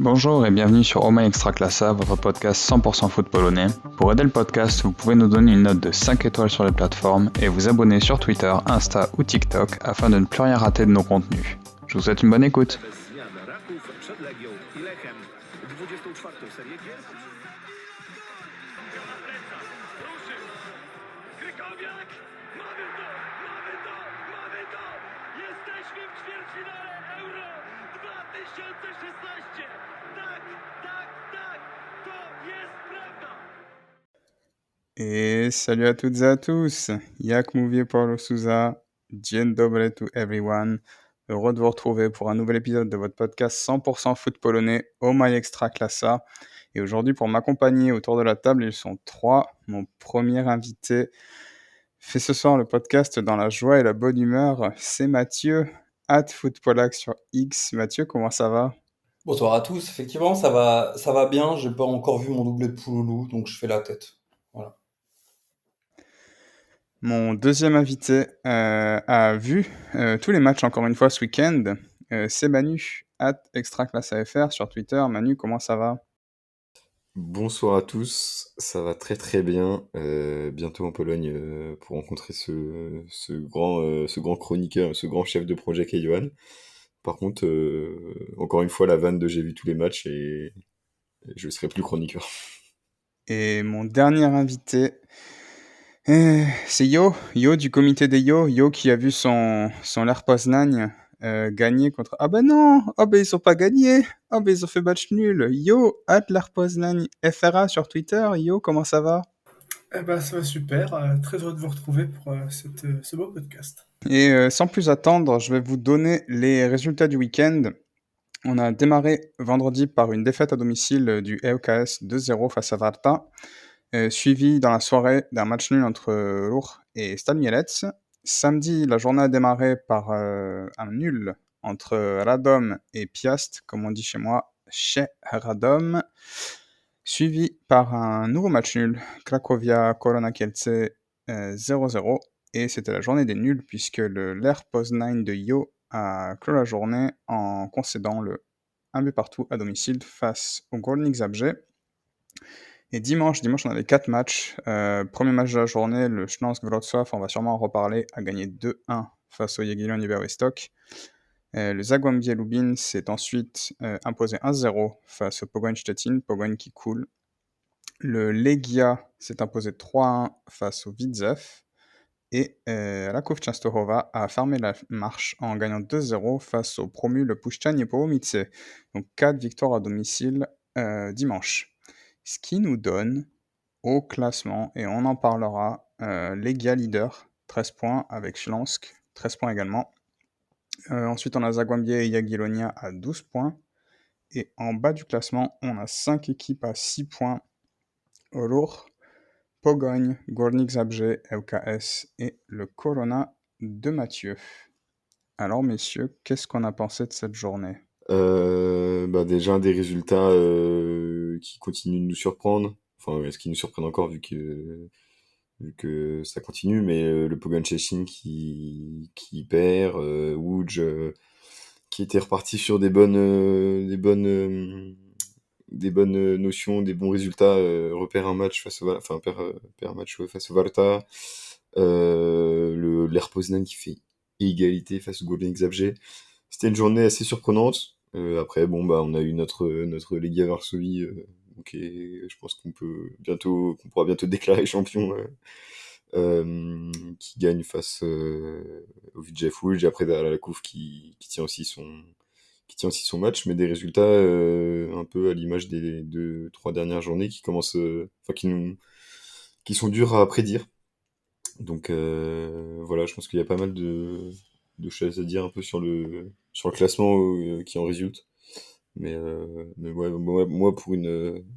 Bonjour et bienvenue sur Oma Extraclassa, votre podcast 100% foot polonais. Pour aider le podcast, vous pouvez nous donner une note de 5 étoiles sur les plateformes et vous abonner sur Twitter, Insta ou TikTok afin de ne plus rien rater de nos contenus. Je vous souhaite une bonne écoute. Et salut à toutes et à tous, Jak mówi Paulo Souza, dzień dobry to everyone. Heureux de vous retrouver pour un nouvel épisode de votre podcast 100% foot polonais, Oh My Extraclassa. Et aujourd'hui, pour m'accompagner autour de la table, ils sont trois. Mon premier invité fait ce soir le podcast dans la joie et la bonne humeur. C'est Mathieu, @footpolac sur X. Mathieu, comment ça va? Bonsoir à tous, effectivement, ça va bien. J'ai pas encore vu mon doublé de Pouloulou, donc je fais la tête. Voilà. Mon deuxième invité a vu tous les matchs encore une fois ce week-end. C'est Manu, @extraclassafr sur Twitter. Manu, comment ça va? Bonsoir à tous, ça va très très bien. Bientôt en Pologne pour rencontrer ce grand chroniqueur, ce grand chef de projet qu'est Johan. Par contre, encore une fois, la vanne de j'ai vu tous les matchs et je serai plus chroniqueur. Et mon dernier invité, c'est Yo du comité des Yo qui a vu son Ler Poznań gagner contre... Ah ben non, oh ben ils ont pas gagné, oh ben ils ont fait match nul. Yo, Ler Poznań FRA sur Twitter. Yo, comment ça va? Eh ben, ça va super, très heureux de vous retrouver pour ce beau podcast. Et sans plus attendre, je vais vous donner les résultats du week-end. On a démarré vendredi par une défaite à domicile du ŁKS 2-0 face à Warta, suivi dans la soirée d'un match nul entre Ruch et Stal Mielec. Samedi, la journée a démarré par un nul entre Radom et Piast, comme on dit chez moi, chez Radom, suivi par un nouveau match nul, Cracovia Korona Kielce 0-0. Et c'était la journée des nuls puisque le Ler Poznań de Yo a clos la journée en concédant le 1 but partout à domicile face au Górnik Zabrze. Et dimanche, on avait 4 matchs. Premier match de la journée, le Śląsk Wrocław, on va sûrement en reparler, a gagné 2-1 face au Jagiellon Białystok. Le Zagłębie Lubin s'est ensuite imposé 1-0 face au Pogoń Szczecin, Pogoń qui coule. Le Legia s'est imposé 3-1 face au Widzew. Et Raków Częstochowa a fermé la marche en gagnant 2-0 face au promu le Puszcza Niepołomice. Donc 4 victoires à domicile dimanche. Ce qui nous donne au classement, et on en parlera, Legia leader, 13 points, avec Śląsk, 13 points également. Ensuite, on a Zagłębie et Jagiellonia à 12 points. Et en bas du classement, on a 5 équipes à 6 points. Ruch, Pogoń, Górnik Zabrze, ŁKS et le Korona de Mathieu. Alors, messieurs, qu'est-ce qu'on a pensé de cette journée? Déjà des résultats qui continuent de nous surprendre. Enfin, est-ce qu'ils nous surprennent encore vu que ça continue, mais le Pogoń Szczecin qui perd, Łódź qui était reparti sur des bonnes notions, des bons résultats, repère un match face au perd un match face au Warta, le Ler Poznań qui fait égalité face au Górnik Zabrze. C'était une journée assez surprenante. Après, on a eu notre Legia Varsovie, je pense qu'on pourra bientôt déclarer champion, qui gagne face au Widzew Łódź. Après, la Couve qui tient aussi son match, mais des résultats un peu à l'image des 2-3 dernières journées qui commencent, qui sont durs à prédire. Donc voilà, je pense qu'il y a pas mal de choses à dire un peu sur le classement qui en résulte. Mais ouais, moi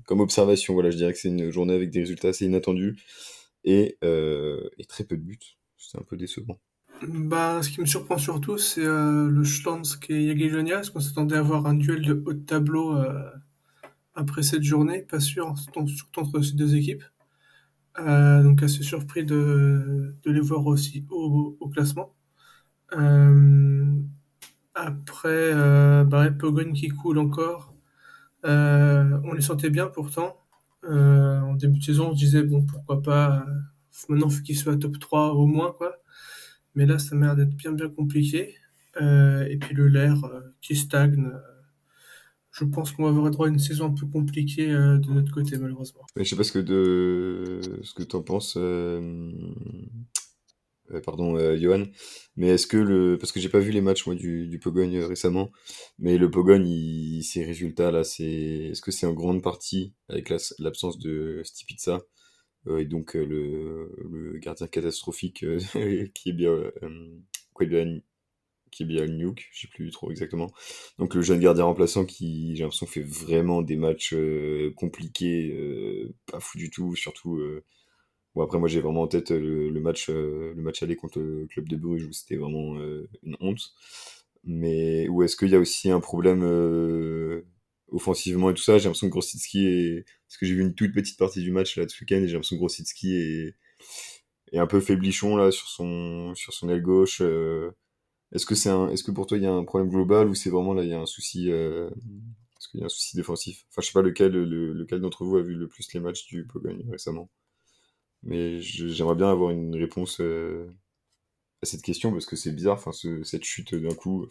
comme observation, voilà, je dirais que c'est une journée avec des résultats assez inattendus et très peu de buts. C'est un peu décevant. Bah, ce qui me surprend surtout, c'est le Śląsk et Jagiellonia, parce qu'on s'attendait à avoir un duel de haut de tableau après cette journée, pas sûr, surtout entre ces deux équipes. Donc assez surpris de les voir aussi au classement. Après, ouais, Pogoń qui coule encore. On les sentait bien pourtant. En début de saison, on se disait, bon, pourquoi pas, maintenant, il faut qu'ils soient top 3 au moins, quoi. Mais là, ça m'a l'air d'être bien, bien compliqué. Et puis le LER qui stagne. Je pense qu'on va avoir droit à une saison un peu compliquée de notre côté, malheureusement. Mais je sais pas ce que t'en penses, pardon, Johan, mais est-ce que parce que j'ai pas vu les matchs moi du Pogone récemment, mais le Pogone, ces résultats là, est-ce que c'est en grande partie avec l'absence de Stipitza et donc le gardien catastrophique qui est bien Kwebia- Kibianiuk, je sais plus trop exactement. Donc le jeune gardien remplaçant qui, j'ai l'impression, fait vraiment des matchs compliqués, pas fou du tout, surtout. Bon après moi j'ai vraiment en tête le match aller contre le club de Bruges où c'était vraiment une honte. Mais où est-ce qu'il y a aussi un problème offensivement et tout ça? J'ai l'impression que Grosicki est, parce que j'ai vu une toute petite partie du match là ce week-end et j'ai l'impression que Grosicki est un peu faiblichon là sur son aile gauche. Est-ce que pour toi il y a un problème global ou c'est vraiment là il y a un souci est-ce qu'il y a un souci défensif? Enfin je sais pas lequel d'entre vous a vu le plus les matchs du Pogone récemment. Mais j'aimerais bien avoir une réponse à cette question parce que c'est bizarre, enfin cette chute d'un coup.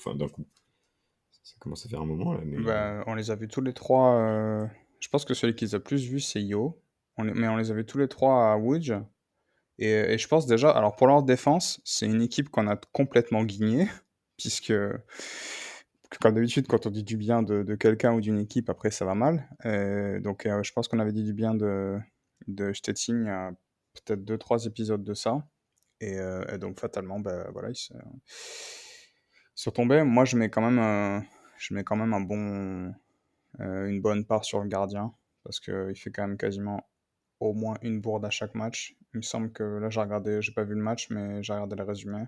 Ça commence à faire un moment là, mais Bah, on les a vus tous les 3. Je pense que celui qui les a plus vus, c'est Yo. Mais on les a vus tous les 3 à Łódź. Et je pense déjà, alors pour leur défense, c'est une équipe qu'on a complètement guignée, puisque comme d'habitude, quand on dit du bien de quelqu'un ou d'une équipe, après ça va mal. Donc je pense qu'on avait dit du bien de Stettin il y a peut-être 2-3 épisodes de ça. Et donc fatalement, bah, voilà, ils sont tombés. Moi, je mets quand même une bonne part sur le gardien, parce qu'il fait quand même quasiment au moins une bourde à chaque match. Il me semble que là, j'ai pas vu le match, mais j'ai regardé le résumé.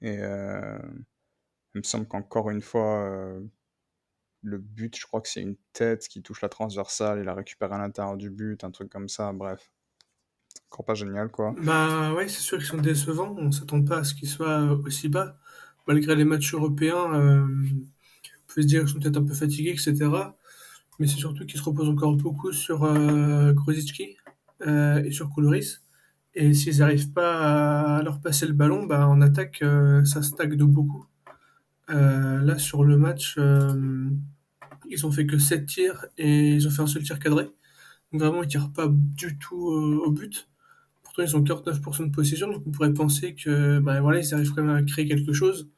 Et il me semble qu'encore une fois, le but, je crois que c'est une tête qui touche la transversale, il a récupéré à l'intérieur du but, un truc comme ça, bref. Encore pas génial, quoi. Bah ouais, c'est sûr qu'ils sont décevants. On s'attend pas à ce qu'ils soient aussi bas. Malgré les matchs européens, on peut se dire qu'ils sont peut-être un peu fatigués, etc. Mais c'est surtout qu'ils se reposent encore beaucoup sur Grosicki et sur Koulouris. Et s'ils n'arrivent pas à leur passer le ballon, bah, en attaque, ça stagne de beaucoup. Là, sur le match, ils ont fait que 7 tirs et ils ont fait un seul tir cadré. Donc vraiment, ils tirent pas du tout au but. Pourtant, ils ont 49% de possession, donc on pourrait penser que bah, voilà, ils arrivent quand même à créer quelque chose.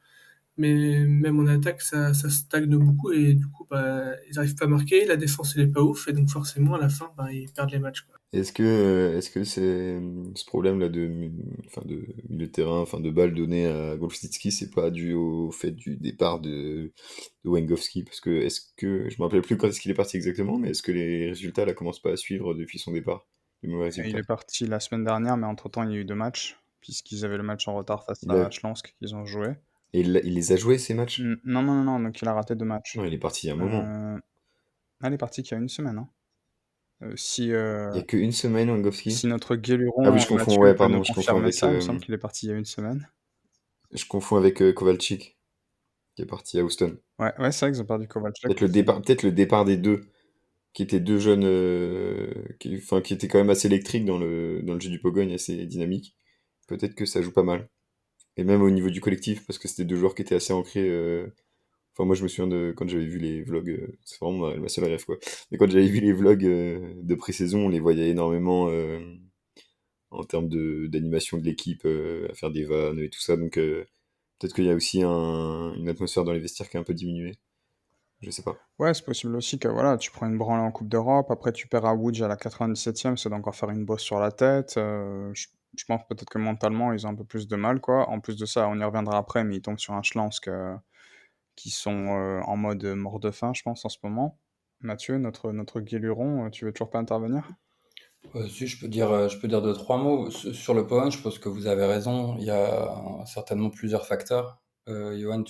Mais même en attaque, ça stagne beaucoup et du coup, bah, ils n'arrivent pas à marquer. La défense, elle est pas ouf et donc forcément, à la fin, bah, ils perdent les matchs, quoi. est-ce que c'est ce problème là enfin de milieu de terrain, enfin de balle donnée à Golfsitski, c'est pas dû au fait du départ de Wengowski? Parce que est-ce que je me rappelle plus quand est-ce qu'il est parti exactement, mais est-ce que les résultats là commencent pas à suivre depuis son départ? Les mauvais Et il résultats. est parti la semaine dernière, mais entre-temps, il y a eu 2 matchs, puisqu'ils avaient le match en retard face Il a, à Schlansk qu'ils ont joué. et il les a joués ces matchs? Non, non, non, non, donc il a raté 2 matchs. Non, il est parti il y a un moment. Euh, Elle est partie qu'il y a une semaine, hein. Si, Il y a qu'une semaine, Wengowski? si notre Ah oui, Guéluron, je confonds, Mathieu, ouais, peut nous pardon, confirmer ça, il me semble qu'il est parti il y a une semaine. je confonds avec Kovalchik, qui est parti à Houston. Ouais, ouais, c'est vrai qu'ils ont perdu Kovalchuk aussi. Peut-être le départ des deux, qui étaient deux jeunes, enfin, qui étaient quand même assez électriques dans le jeu du Pogogne, assez dynamique. Peut-être que ça joue pas mal. Et même au niveau du collectif, parce que c'était deux joueurs qui étaient assez ancrés. Enfin, moi, je me souviens de quand j'avais vu les vlogs, c'est vraiment ma seule rêve, quoi. Mais quand j'avais vu les vlogs de pré-saison, on les voyait énormément en termes d'animation de l'équipe, à faire des vannes et tout ça. Donc, peut-être qu'il y a aussi une atmosphère dans les vestiaires qui a un peu diminué. Je sais pas. Ouais, c'est possible aussi que voilà, tu prends une branlée en Coupe d'Europe, après tu perds à Łódź à la 97e, ça doit encore faire une bosse sur la tête. Je pense peut-être que mentalement, ils ont un peu plus de mal, quoi. En plus de ça, on y reviendra après, mais ils tombent sur un Schlansk qui sont en mode mort de faim, je pense, en ce moment. Mathieu, notre Guéluron, tu veux toujours pas intervenir? Si je peux dire deux, trois mots. Sur le point, je pense que vous avez raison. Il y a certainement plusieurs facteurs. Johan,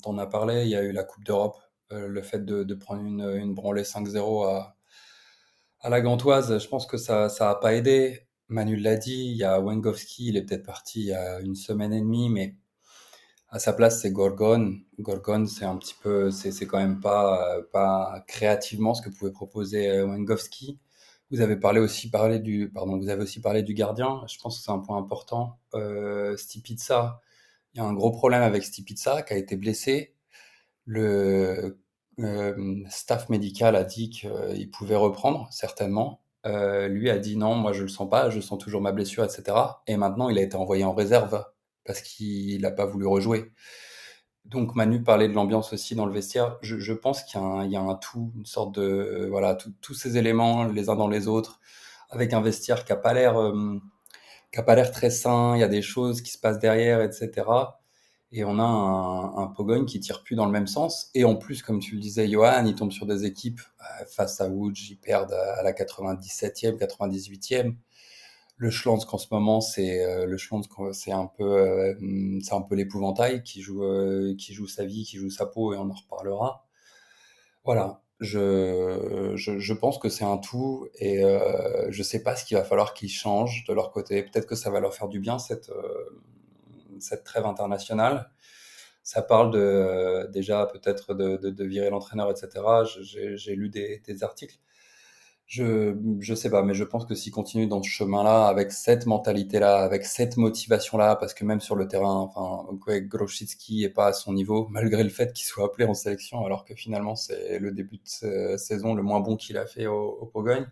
t'en as parlé. Il y a eu la Coupe d'Europe, le fait de prendre une branlée 5-0 à la Gantoise. Je pense que ça a pas aidé. Manu l'a dit. Il y a Wengowski, il est peut-être parti il y a une semaine et demie, mais À sa place, c'est Gorgon. Gorgon, c'est un petit peu, c'est quand même pas créativement ce que pouvait proposer Wengowski. Vous avez aussi parlé du gardien. Je pense que c'est un point important. Stipitza, il y a un gros problème avec Stipitza qui a été blessé. Le staff médical a dit qu'il pouvait reprendre, certainement. Lui a dit non, moi je le sens pas, je sens toujours ma blessure, etc. Et maintenant, il a été envoyé en réserve parce qu'il n'a pas voulu rejouer. Donc Manu parlait de l'ambiance aussi dans le vestiaire. Je pense il y a un tout, une sorte de voilà, tous ces éléments les uns dans les autres, avec un vestiaire qui a pas l'air très sain. Il y a des choses qui se passent derrière, etc. Et on a un Pogone qui tire plus dans le même sens. Et en plus, comme tu le disais, Johan, il tombe sur des équipes face à Łódź, ils perdent à la 97e, 98e. Le Schlandsk en ce moment, le Schlandsk, c'est un peu l'épouvantail qui joue sa vie, qui joue sa peau, et on en reparlera. Voilà. Je pense que c'est un tout, et je sais pas ce qu'il va falloir qu'ils changent de leur côté. Peut-être que ça va leur faire du bien cette trêve internationale. Ça parle déjà peut-être de virer l'entraîneur, etc. J'ai lu des articles. Je sais pas, mais je pense que s'il continue dans ce chemin-là, avec cette mentalité-là, avec cette motivation-là, parce que même sur le terrain, enfin, Grosicki est pas à son niveau, malgré le fait qu'il soit appelé en sélection, alors que finalement c'est le début de saison le moins bon qu'il a fait au Pologne.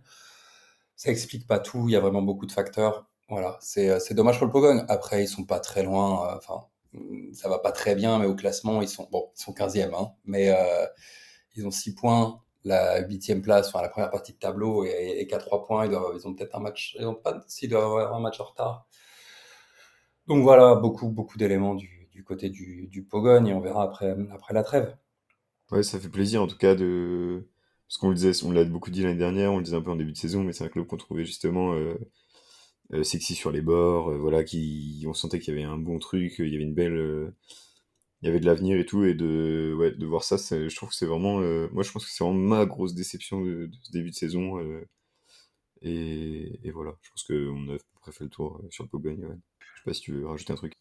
Ça explique pas tout, il y a vraiment beaucoup de facteurs. Voilà, c'est dommage pour le Pologne. Après, ils sont pas très loin, enfin, ça va pas très bien, mais au classement, ils sont 15e, hein, mais ils ont 6 points, la 8e place, enfin la première partie de tableau, et qu'à 3 points, ils ont peut-être un match, ils ont pas, s'ils doivent avoir un match en retard. Donc voilà, beaucoup d'éléments du côté du Pologne, et on verra après la trêve. Ouais, ça fait plaisir en tout cas de. Parce qu'on le disait, on l'a beaucoup dit l'année dernière, on le disait un peu en début de saison, mais c'est un club qu'on trouvait justement sexy sur les bords, voilà, on sentait qu'il y avait un bon truc, il y avait une belle. Il y avait de l'avenir et tout, et ouais, de voir ça, je trouve que c'est vraiment. Moi, je pense que c'est vraiment ma grosse déception de ce début de saison. Et voilà, je pense qu'on a à peu près fait le tour sur le Pogba. Ouais. Je sais pas si tu veux rajouter un truc.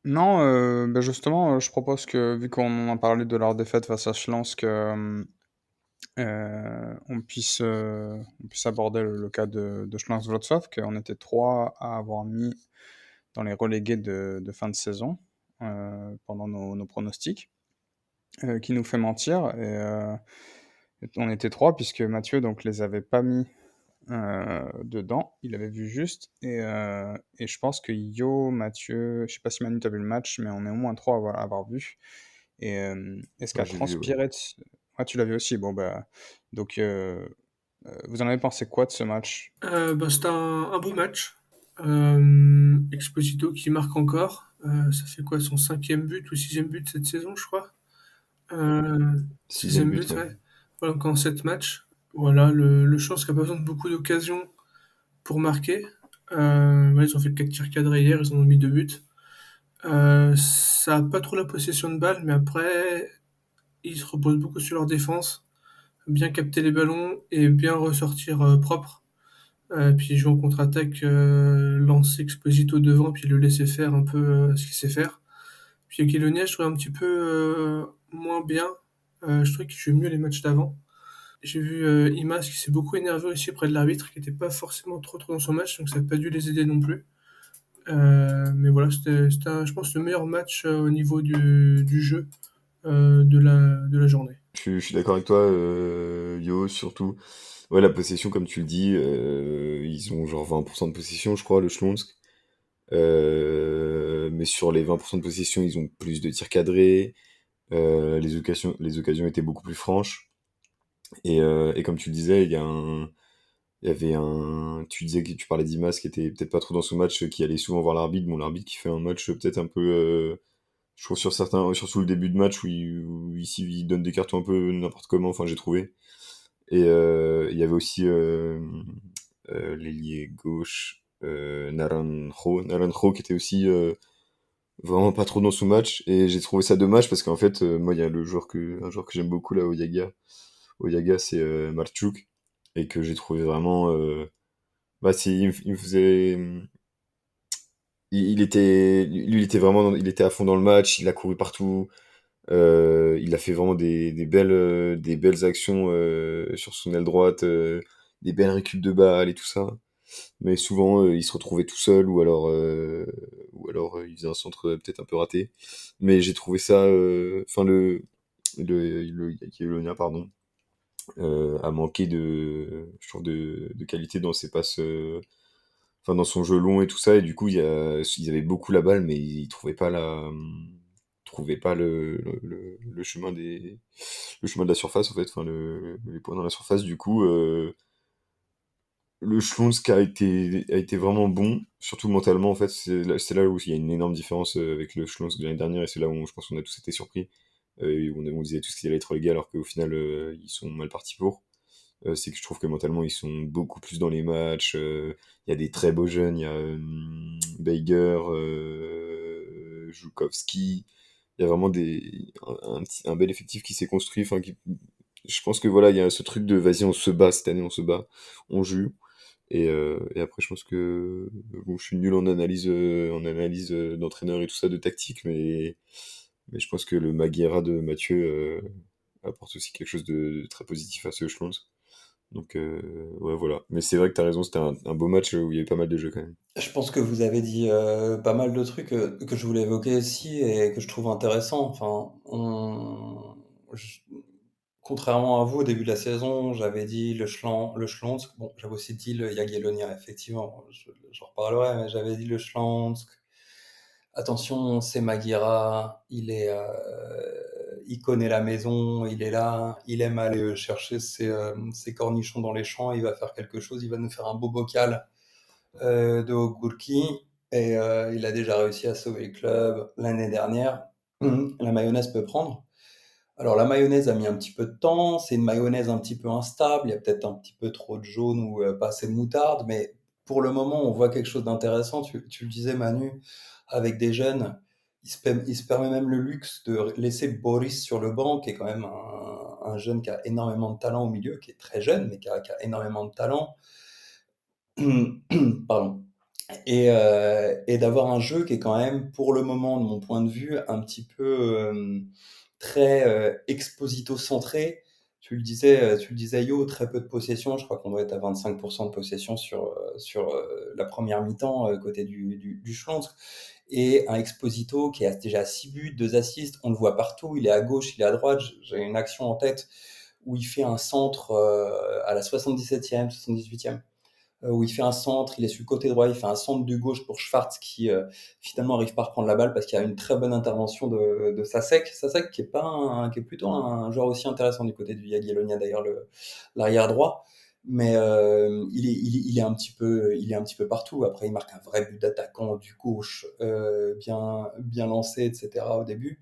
Non, bah, justement, je propose que, vu qu'on a parlé de leur défaite face à Schlensk, on puisse aborder le cas de Schlensk Wrocław, qu'on était 3 à avoir mis dans les relégués de fin de saison, pendant nos pronostics, qui nous fait mentir. Et on était 3 puisque Mathieu donc les avait pas mis dedans, il avait vu juste. Et je pense que Mathieu, je sais pas si Manu t'as vu le match, mais on est au moins 3 à avoir vu. Et ce Ouais, qu'a j'ai vu, ouais. transpiré ah, tu l'as vu aussi, bon bah, donc vous en avez pensé quoi de ce match? Bah, c'était un beau match. Exposito qui marque encore. Ça fait quoi, son cinquième but ou sixième but cette saison, je crois. Sixième Sixième but, but, ouais. ouais. Voilà, encore en 7 matchs. Voilà, le Chance qui a pas besoin de beaucoup d'occasions pour marquer. Ouais, ils ont fait 4 tirs cadrés hier, ils en ont mis 2 buts. Ça a pas trop la possession de balle, mais après, ils se reposent beaucoup sur leur défense. Bien capter les ballons et bien ressortir propre. Puis jouer en contre-attaque, lancer Exposito devant, puis le laisser faire un peu ce qu'il sait faire. Puis Aguilonia, je trouvais un petit peu moins bien. Je trouvais qu'il jouait mieux les matchs d'avant. J'ai vu Imas qui s'est beaucoup énervé aussi près de l'arbitre, qui n'était pas forcément trop dans son match, donc ça n'a pas dû les aider non plus. Mais voilà, c'était je pense, le meilleur match au niveau du jeu de la journée. Je suis d'accord avec toi, Yo, surtout. Ouais, la possession, comme tu le dis, ils ont genre 20% de possession, je crois, le Schlonsk. Mais sur les 20% de possession, ils ont plus de tirs cadrés. Les occasions étaient beaucoup plus franches. Et comme tu le disais, il y avait tu disais que tu parlais d'Imas qui était peut-être pas trop dans son match, qui allait souvent voir l'arbitre. Bon, l'arbitre qui fait un match peut-être un peu, je trouve sur certains, surtout le début de match où il donne des cartons un peu n'importe comment. Enfin, j'ai trouvé. Et il y avait aussi l'ailier gauche, Naranjo qui était aussi vraiment pas trop dans son match. Et j'ai trouvé ça dommage parce qu'en fait, moi, il y a un joueur que j'aime beaucoup là au Yaga. Au Yaga, c'est Marchuk. Et que j'ai trouvé vraiment. Bah, il me faisait. il était vraiment, il était à fond dans le match, il a couru partout, il a fait vraiment des belles actions sur son aile droite, des belles récup de balles et tout ça. Mais souvent, il se retrouvait tout seul ou alors il faisait un centre peut-être un peu raté. Mais j'ai trouvé ça, enfin le Yagiellonia, pardon, a manqué je trouve de qualité dans ses passes, enfin dans son jeu long et tout ça. Et du coup, ils avaient beaucoup la balle, mais ils trouvaient pas le chemin le chemin de la surface en fait, enfin les points dans la surface. Du coup, le Schlonsk a été vraiment bon, surtout mentalement en fait. C'est là où il y a une énorme différence avec le Schlonsk de l'année dernière, et c'est là où je pense qu'on a tous été surpris. Et on disait tous qu'ils allaient être relégués alors qu'au final ils sont mal partis pour. C'est que je trouve que mentalement ils sont beaucoup plus dans les matchs. Il y a des très beaux jeunes, il y a Beiger, Joukowski. Il y a vraiment un bel effectif qui s'est construit. Enfin, je pense que voilà, il y a ce truc de vas-y, on se bat cette année, on se bat, on joue. Et après, je pense que bon, je suis nul en analyse d'entraîneur et tout ça, de tactique, mais je pense que le Maguera de Mathieu apporte aussi quelque chose de très positif à ce Schlons. Donc, ouais, voilà. Mais c'est vrai que tu as raison, c'était un beau match où il y avait pas mal de jeux quand même. Je pense que vous avez dit pas mal de trucs que je voulais évoquer aussi et que je trouve intéressants. Enfin, contrairement à vous, au début de la saison, j'avais dit le Schlonsk. Bon, j'avais aussi dit le Jagiellonia, effectivement. J'en reparlerai, mais j'avais dit le Schlonsk. Attention, c'est Maguira. Il connaît la maison, il est là. Il aime aller chercher ses cornichons dans les champs. Il va faire quelque chose. Il va nous faire un beau bocal de Ogurki. Et il a déjà réussi à sauver le club l'année dernière. La mayonnaise peut prendre. Alors la mayonnaise a mis un petit peu de temps, c'est une mayonnaise un petit peu instable, il y a peut-être un petit peu trop de jaune ou pas assez de moutarde, mais pour le moment on voit quelque chose d'intéressant, tu le disais Manu, avec des jeunes, il se permet même le luxe de laisser Boris sur le banc, qui est quand même un jeune qui a énormément de talent au milieu, qui est très jeune, mais qui a énormément de talent. Pardon. Et d'avoir un jeu qui est quand même, pour le moment, de mon point de vue, un petit peu très exposito-centré. Tu le disais, Yo, très peu de possession. Je crois qu'on doit être à 25% de possession sur la première mi-temps côté du Schlonsk. Et un Exposito qui a déjà 6 buts, 2 assists. On le voit partout. Il est à gauche, il est à droite. J'ai une action en tête où il fait un centre à la 77e, 78e, où il fait un centre, il est sur le côté droit, il fait un centre du gauche pour Schwartz qui finalement arrive pas à reprendre la balle parce qu'il y a une très bonne intervention de Sasek. Sasek qui est plutôt un joueur aussi intéressant du côté du Jagiellonia d'ailleurs, l'arrière droit. Mais il est un petit peu partout. Après, il marque un vrai but d'attaquant du gauche, bien lancé, etc. au début.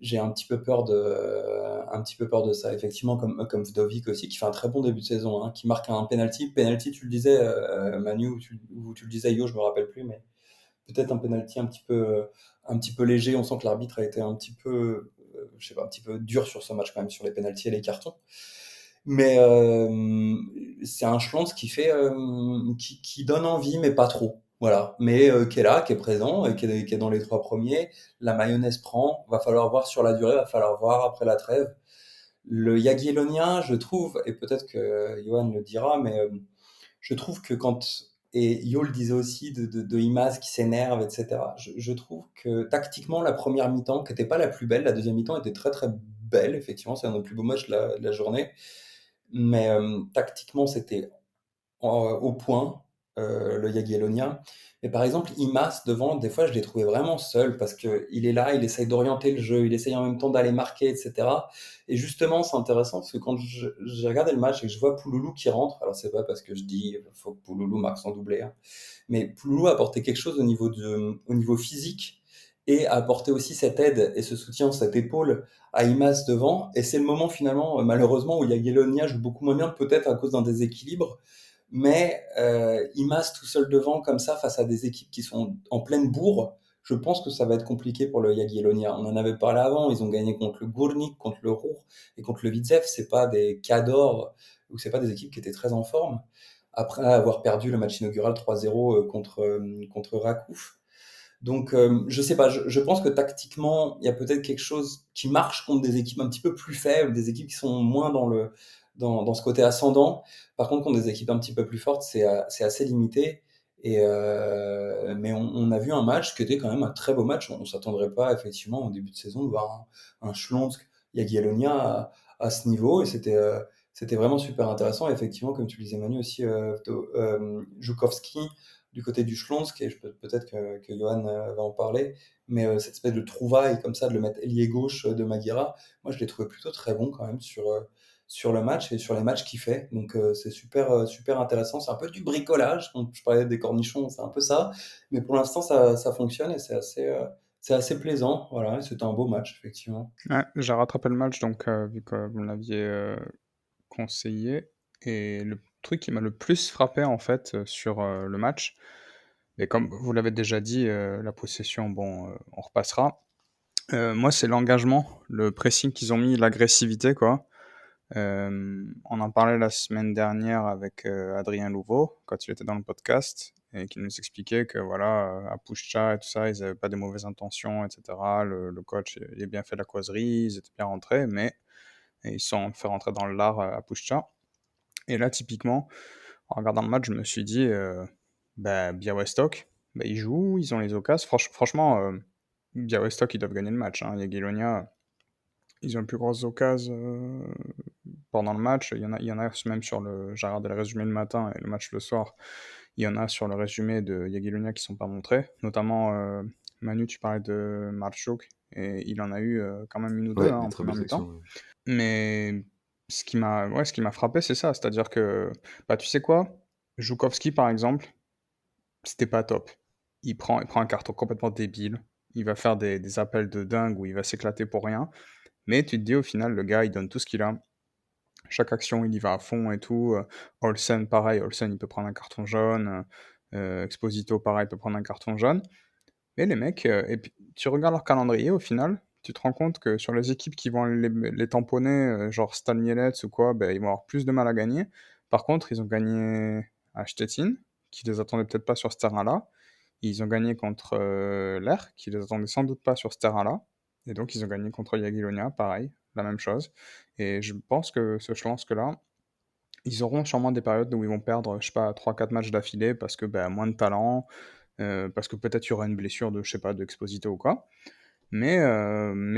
J'ai un petit peu peur de ça, effectivement, comme Vdovic aussi, qui fait un très bon début de saison, hein, qui marque un penalty. Penalty, tu le disais, Manu, ou tu le disais, Yo, je me rappelle plus, mais peut-être un penalty un petit peu léger. On sent que l'arbitre a été un petit peu, je sais pas, un petit peu dur sur ce match quand même, sur les penalties et les cartons. Mais c'est un Schlons qui donne envie, mais pas trop. Voilà. Mais qui est là, qui est présent, et qui est dans les trois premiers. La mayonnaise prend. Va falloir voir sur la durée, va falloir voir après la trêve. Le Jagiellonien, je trouve, et peut-être que Johan le dira, mais je trouve que et Yo le disait aussi de Imaz qui s'énerve, etc. Je trouve que tactiquement, la première mi-temps, qui n'était pas la plus belle, la deuxième mi-temps était très très belle, effectivement, c'est un des plus beaux matchs de la journée. Mais tactiquement, c'était au point, le Jagiellonia. Mais par exemple, Imaz, devant, des fois, je l'ai trouvé vraiment seul parce qu'il est là, il essaye d'orienter le jeu, il essaye en même temps d'aller marquer, etc. Et justement, c'est intéressant parce que quand j'ai regardé le match et que je vois Pouloulou qui rentre, alors c'est pas parce que je dis il faut que Pouloulou marque son doublé, hein, mais Pouloulou a apporté quelque chose au niveau physique et a apporté aussi cette aide et ce soutien, cette épaule à Imaz devant. Et c'est le moment finalement, malheureusement, où Jagiellonia joue beaucoup moins bien, peut-être à cause d'un déséquilibre. Mais Imaz tout seul devant, comme ça, face à des équipes qui sont en pleine bourre, je pense que ça va être compliqué pour le Jagiellonia. On en avait parlé avant, ils ont gagné contre le Górnik, contre le Ruch et contre le Widzew. C'est pas des cadors ou c'est pas des équipes qui étaient très en forme. Après avoir perdu le match inaugural 3-0 contre Rakouf. Donc, je sais pas, je pense que tactiquement, il y a peut-être quelque chose qui marche contre des équipes un petit peu plus faibles, des équipes qui sont moins dans ce côté ascendant. Par contre, contre des équipes un petit peu plus fortes, c'est assez limité. Mais on a vu un match qui était quand même un très beau match. On ne s'attendrait pas, effectivement, au début de saison, de voir un Schlonsk, Jagiellonia à ce niveau. Et c'était vraiment super intéressant. Et effectivement, comme tu le disais, Manu, aussi, Żukowski, du côté du Schlonsk, et peut-être que Johan va en parler, mais cette espèce de trouvaille comme ça, de le mettre ailier gauche de Maguire, moi je l'ai trouvé plutôt très bon quand même sur le match et sur les matchs qu'il fait. Donc c'est super intéressant. C'est un peu du bricolage. Donc, je parlais des cornichons, c'est un peu ça. Mais pour l'instant, ça fonctionne et c'est assez plaisant. Voilà, et c'était un beau match, effectivement. Ouais, j'ai rattrapé le match, donc vu que vous me l'aviez conseillé. Et le truc qui m'a le plus frappé, en fait, sur le match, et comme vous l'avez déjà dit, la possession, bon, on repassera. Moi, c'est l'engagement, le pressing qu'ils ont mis, l'agressivité, quoi. On en parlait la semaine dernière avec Adrien Louveau, quand il était dans le podcast, et qui nous expliquait que voilà, à Pushcha et tout ça, ils n'avaient pas de mauvaises intentions, etc. Le coach, il a bien fait la causerie, ils étaient bien rentrés, mais ils se sont fait rentrer dans le lard à Pushcha. Et là, typiquement, en regardant le match, je me suis dit, Białystok, ils jouent, ils ont les occasions. Franchement, Białystok, ils doivent gagner le match. Hein. Jagiellonia, ils ont les plus grosses occasions pendant le match. Il y en a même sur le. J'ai regardé le résumé le matin et le match le soir. Il y en a sur le résumé de Jagiellonia qui sont pas montrés. Notamment, Manu, tu parlais de Marchuk, et il en a eu quand même une ou deux Ouais, hein, des en très première belles actions. mi-temps. Ouais. Mais ce qui m'a frappé, c'est ça. C'est-à-dire que, tu sais quoi? Żukowski, par exemple, c'était pas top. Il prend un carton complètement débile. Il va faire des appels de dingue où il va s'éclater pour rien. Mais tu te dis, au final, le gars, il donne tout ce qu'il a. Chaque action, il y va à fond et tout. Olsen, pareil. Olsen, il peut prendre un carton jaune. Exposito, pareil, peut prendre un carton jaune. Mais les mecs, et puis tu regardes leur calendrier au final, tu te rends compte que sur les équipes qui vont les tamponner, genre Stal Mielec ou quoi, ils vont avoir plus de mal à gagner. Par contre, ils ont gagné à Stettin, qui les attendait peut-être pas sur ce terrain-là. Ils ont gagné contre l'Air, qui les attendait sans doute pas sur ce terrain-là. Et donc, ils ont gagné contre Jagiellonia, pareil, la même chose. Et je pense que ce Schlansk-là, ils auront sûrement des périodes où ils vont perdre, je sais pas, 3-4 matchs d'affilée parce que moins de talent, parce que peut-être il y aura une blessure de, je sais pas, d'Exposito ou quoi. Mais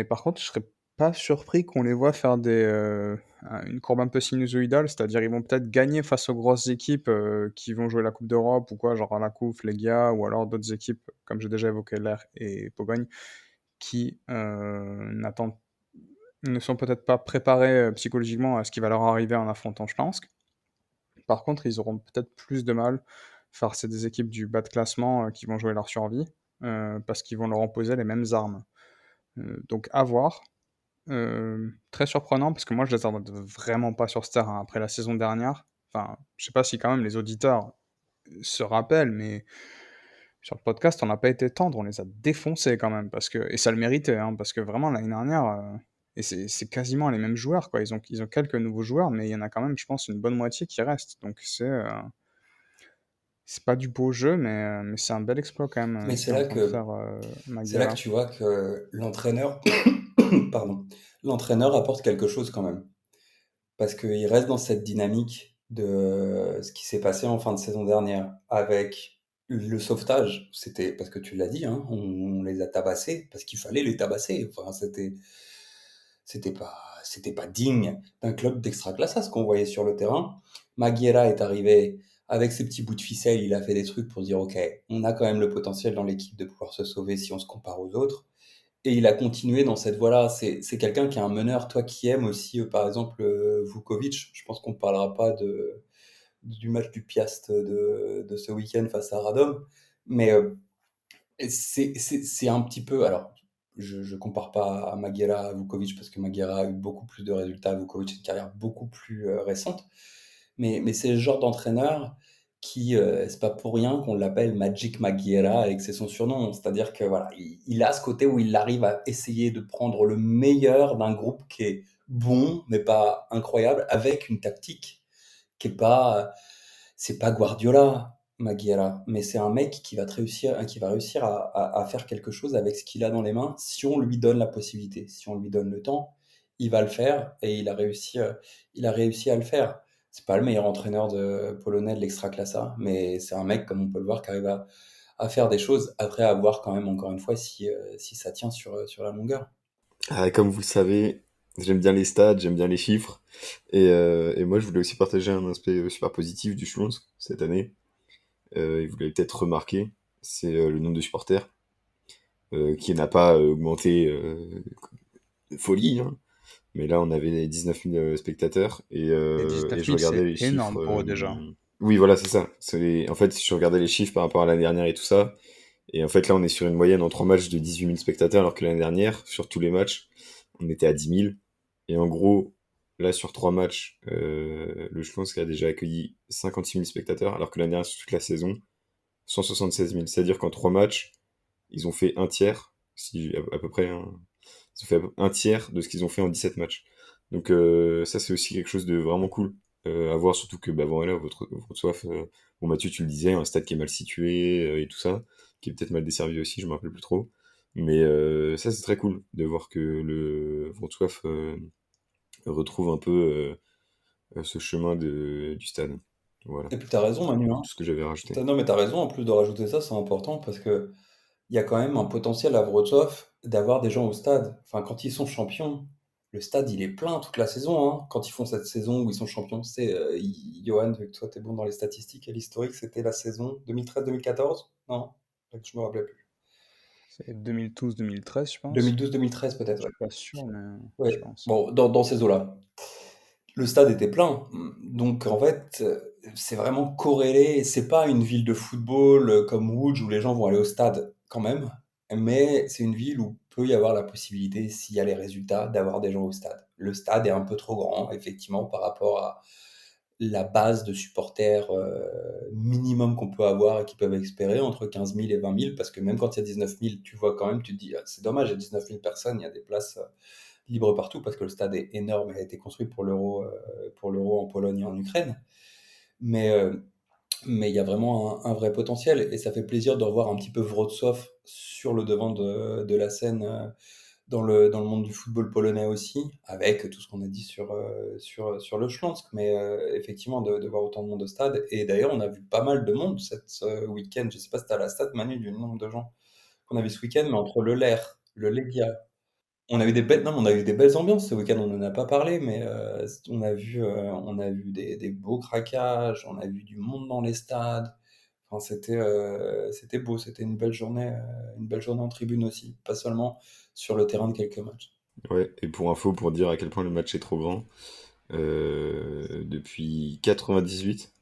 par contre, je serais pas surpris qu'on les voit faire une courbe un peu sinusoïdale, c'est-à-dire ils vont peut-être gagner face aux grosses équipes qui vont jouer la Coupe d'Europe ou quoi, genre la Coupe, Legia, ou alors d'autres équipes, comme j'ai déjà évoqué, l'Air et Pogogne, qui ne sont peut-être pas préparés psychologiquement à ce qui va leur arriver en affrontant Slansk. Par contre, ils auront peut-être plus de mal face à des équipes du bas de classement qui vont jouer leur survie, parce qu'ils vont leur imposer les mêmes armes. Donc à voir. Très surprenant parce que moi je les attendais vraiment pas sur ce terrain après la saison dernière. Enfin, je sais pas si quand même les auditeurs se rappellent, mais sur le podcast on n'a pas été tendre, on les a défoncés quand même et ça le méritait, hein, parce que vraiment l'année dernière et c'est quasiment les mêmes joueurs quoi. Ils ont quelques nouveaux joueurs, mais il y en a quand même, je pense, une bonne moitié qui reste. Donc c'est pas du beau jeu, mais c'est un bel exploit quand même Mais ce qu'il est en train de faire c'est là que Maguera. tu vois que l'entraîneur, pardon, l'entraîneur apporte quelque chose quand même. Parce qu'il reste dans cette dynamique de ce qui s'est passé en fin de saison dernière avec le sauvetage. C'était parce que tu l'as dit, hein, on les a tabassés parce qu'il fallait les tabasser. Enfin, c'était pas digne d'un club d'extra classe, ce qu'on voyait sur le terrain. Maguera est arrivé avec ses petits bouts de ficelle, il a fait des trucs pour dire ok, on a quand même le potentiel dans l'équipe de pouvoir se sauver si on se compare aux autres. Et il a continué dans cette voie-là. C'est quelqu'un qui est un meneur, toi qui aimes aussi, par exemple, Vukovic. Je pense qu'on ne parlera pas du match du Piast de ce week-end face à Radom. Mais c'est un petit peu. Alors, je ne compare pas à Maguera à Vukovic parce que Maguera a eu beaucoup plus de résultats. Vukovic a une carrière beaucoup plus récente. Mais c'est le genre d'entraîneur qui, c'est pas pour rien qu'on l'appelle Magic Maguera et que c'est son surnom. C'est-à-dire que voilà, il a ce côté où il arrive à essayer de prendre le meilleur d'un groupe qui est bon, mais pas incroyable, avec une tactique qui est pas, c'est pas Guardiola. Maguiara, mais c'est un mec qui va réussir à faire quelque chose avec ce qu'il a dans les mains si on lui donne la possibilité. Si on lui donne le temps, il va le faire et il a réussi à le faire. C'est pas le meilleur entraîneur polonais de l'Extraclasa, mais c'est un mec, comme on peut le voir, qui arrive à faire des choses, après à voir quand même, encore une fois, si ça tient sur la longueur. Ah, comme vous le savez, j'aime bien les stats, j'aime bien les chiffres. Et moi, je voulais aussi partager un aspect super positif du Schlons cette année. Et vous l'avez peut-être remarqué, c'est le nombre de supporters qui n'a pas augmenté de folie, hein. Mais là, on avait 19 000 spectateurs Et et 19 je 000, regardais c'est les énorme chiffres. pour eux déjà. Oui, voilà, c'est ça. En fait, je regardais les chiffres par rapport à l'année dernière et tout ça. Et en fait, là, on est sur une moyenne en 3 matchs de 18 000 spectateurs, alors que l'année dernière, sur tous les matchs, on était à 10 000. Et en gros, là, sur 3 matchs, le Schlonsk a déjà accueilli 56 000 spectateurs, alors que l'année dernière, sur toute la saison, 176 000. C'est-à-dire qu'en 3 matchs, ils ont fait un tiers, si, à peu près, hein. Ils ont fait un tiers de ce qu'ils ont fait en 17 matchs. Donc ça, c'est aussi quelque chose de vraiment cool à voir, surtout que bah, voilà, votre soif, bon Mathieu, tu le disais, un stade qui est mal situé et tout ça, qui est peut-être mal desservi aussi, je me rappelle plus trop. Mais ça, c'est très cool de voir que le Wrocław retrouve un peu ce chemin du stade. Voilà, Et puis t'as raison, Manu, hein. tout ce que j'avais rajouté. Non, mais t'as raison, en plus de rajouter ça, c'est important parce que il y a quand même un potentiel à Wrocław d'avoir des gens au stade. Enfin, quand ils sont champions, le stade il est plein toute la saison, hein. Quand ils font cette saison où ils sont champions, c'est Johan, vu que toi t'es bon dans les statistiques et l'historique, c'était la saison 2013-2014? Non, je me rappelais plus. C'est 2012-2013, je pense. 2012-2013 peut-être, Je ouais. suis pas sûr, mais je Ouais, pense. bon, dans ces eaux-là. Le stade était plein. Donc en fait, c'est vraiment corrélé. C'est pas une ville de football comme Łódź où les gens vont aller au stade quand même, mais c'est une ville où peut y avoir la possibilité, s'il y a les résultats, d'avoir des gens au stade. Le stade est un peu trop grand, effectivement, par rapport à la base de supporters minimum qu'on peut avoir et qui peuvent espérer entre 15 000 et 20 000, parce que même quand il y a 19 000, tu vois quand même, tu te dis, ah, c'est dommage, il y a 19 000 personnes, il y a des places libres partout, parce que le stade est énorme et a été construit pour l'Euro en Pologne et en Ukraine. Mais mais il y a vraiment un vrai potentiel et ça fait plaisir de revoir un petit peu Wrocław sur le devant de la scène dans le monde du football polonais aussi, avec tout ce qu'on a dit sur le Śląsk, mais effectivement de voir autant de monde au stade. Et d'ailleurs, on a vu pas mal de monde cette week-end. Je sais pas si tu as la stat, Manu, du nombre de gens qu'on a vu ce week-end, mais entre le LER, le Legia, on a eu des belles, non, on a eu des belles ambiances ce week-end, on n'en a pas parlé, mais on a vu des beaux craquages, on a vu du monde dans les stades. Enfin, c'était beau, c'était une belle journée en tribune aussi, pas seulement sur le terrain de quelques matchs. Ouais, et pour info, pour dire à quel point le match est trop grand, depuis 98,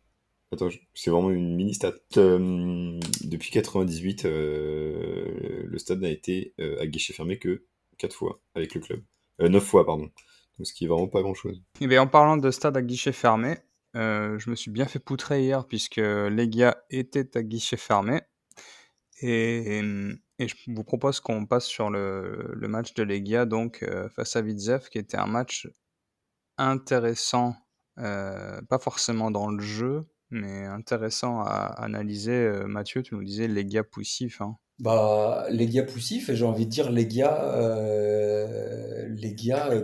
attends, c'est vraiment une mini stat. Depuis 98, le stade n'a été à guichet fermé que 4 fois avec le club. 9 fois, pardon. Donc, ce qui est vraiment pas grand-chose. Et bien, en parlant de stade à guichet fermé, je me suis bien fait poutrer hier puisque Legia était à guichet fermé. Et je vous propose qu'on passe sur le match de Legia, donc face à Widzew, qui était un match intéressant, pas forcément dans le jeu, mais intéressant à analyser. Mathieu, tu nous disais Legia poussif, hein. Bah, les gars poussifs, et j'ai envie de dire les gars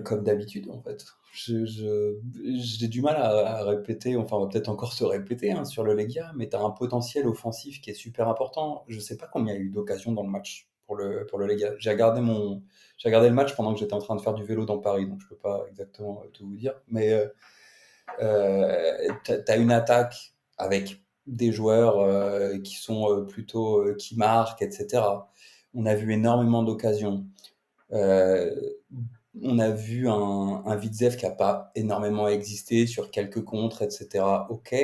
comme d'habitude en fait. J'ai du mal à répéter, enfin on va peut-être encore se répéter hein, sur le Legia, mais tu as un potentiel offensif qui est super important. Je sais pas combien il y a eu d'occasions dans le match pour le Legia. J'ai regardé le match pendant que j'étais en train de faire du vélo dans Paris, donc je peux pas exactement tout vous dire, mais tu as une attaque avec des joueurs qui sont plutôt qui marquent, etc. On a vu énormément d'occasions. Euh, on a vu un Widzew qui n'a pas énormément existé sur quelques contres, etc. Ok,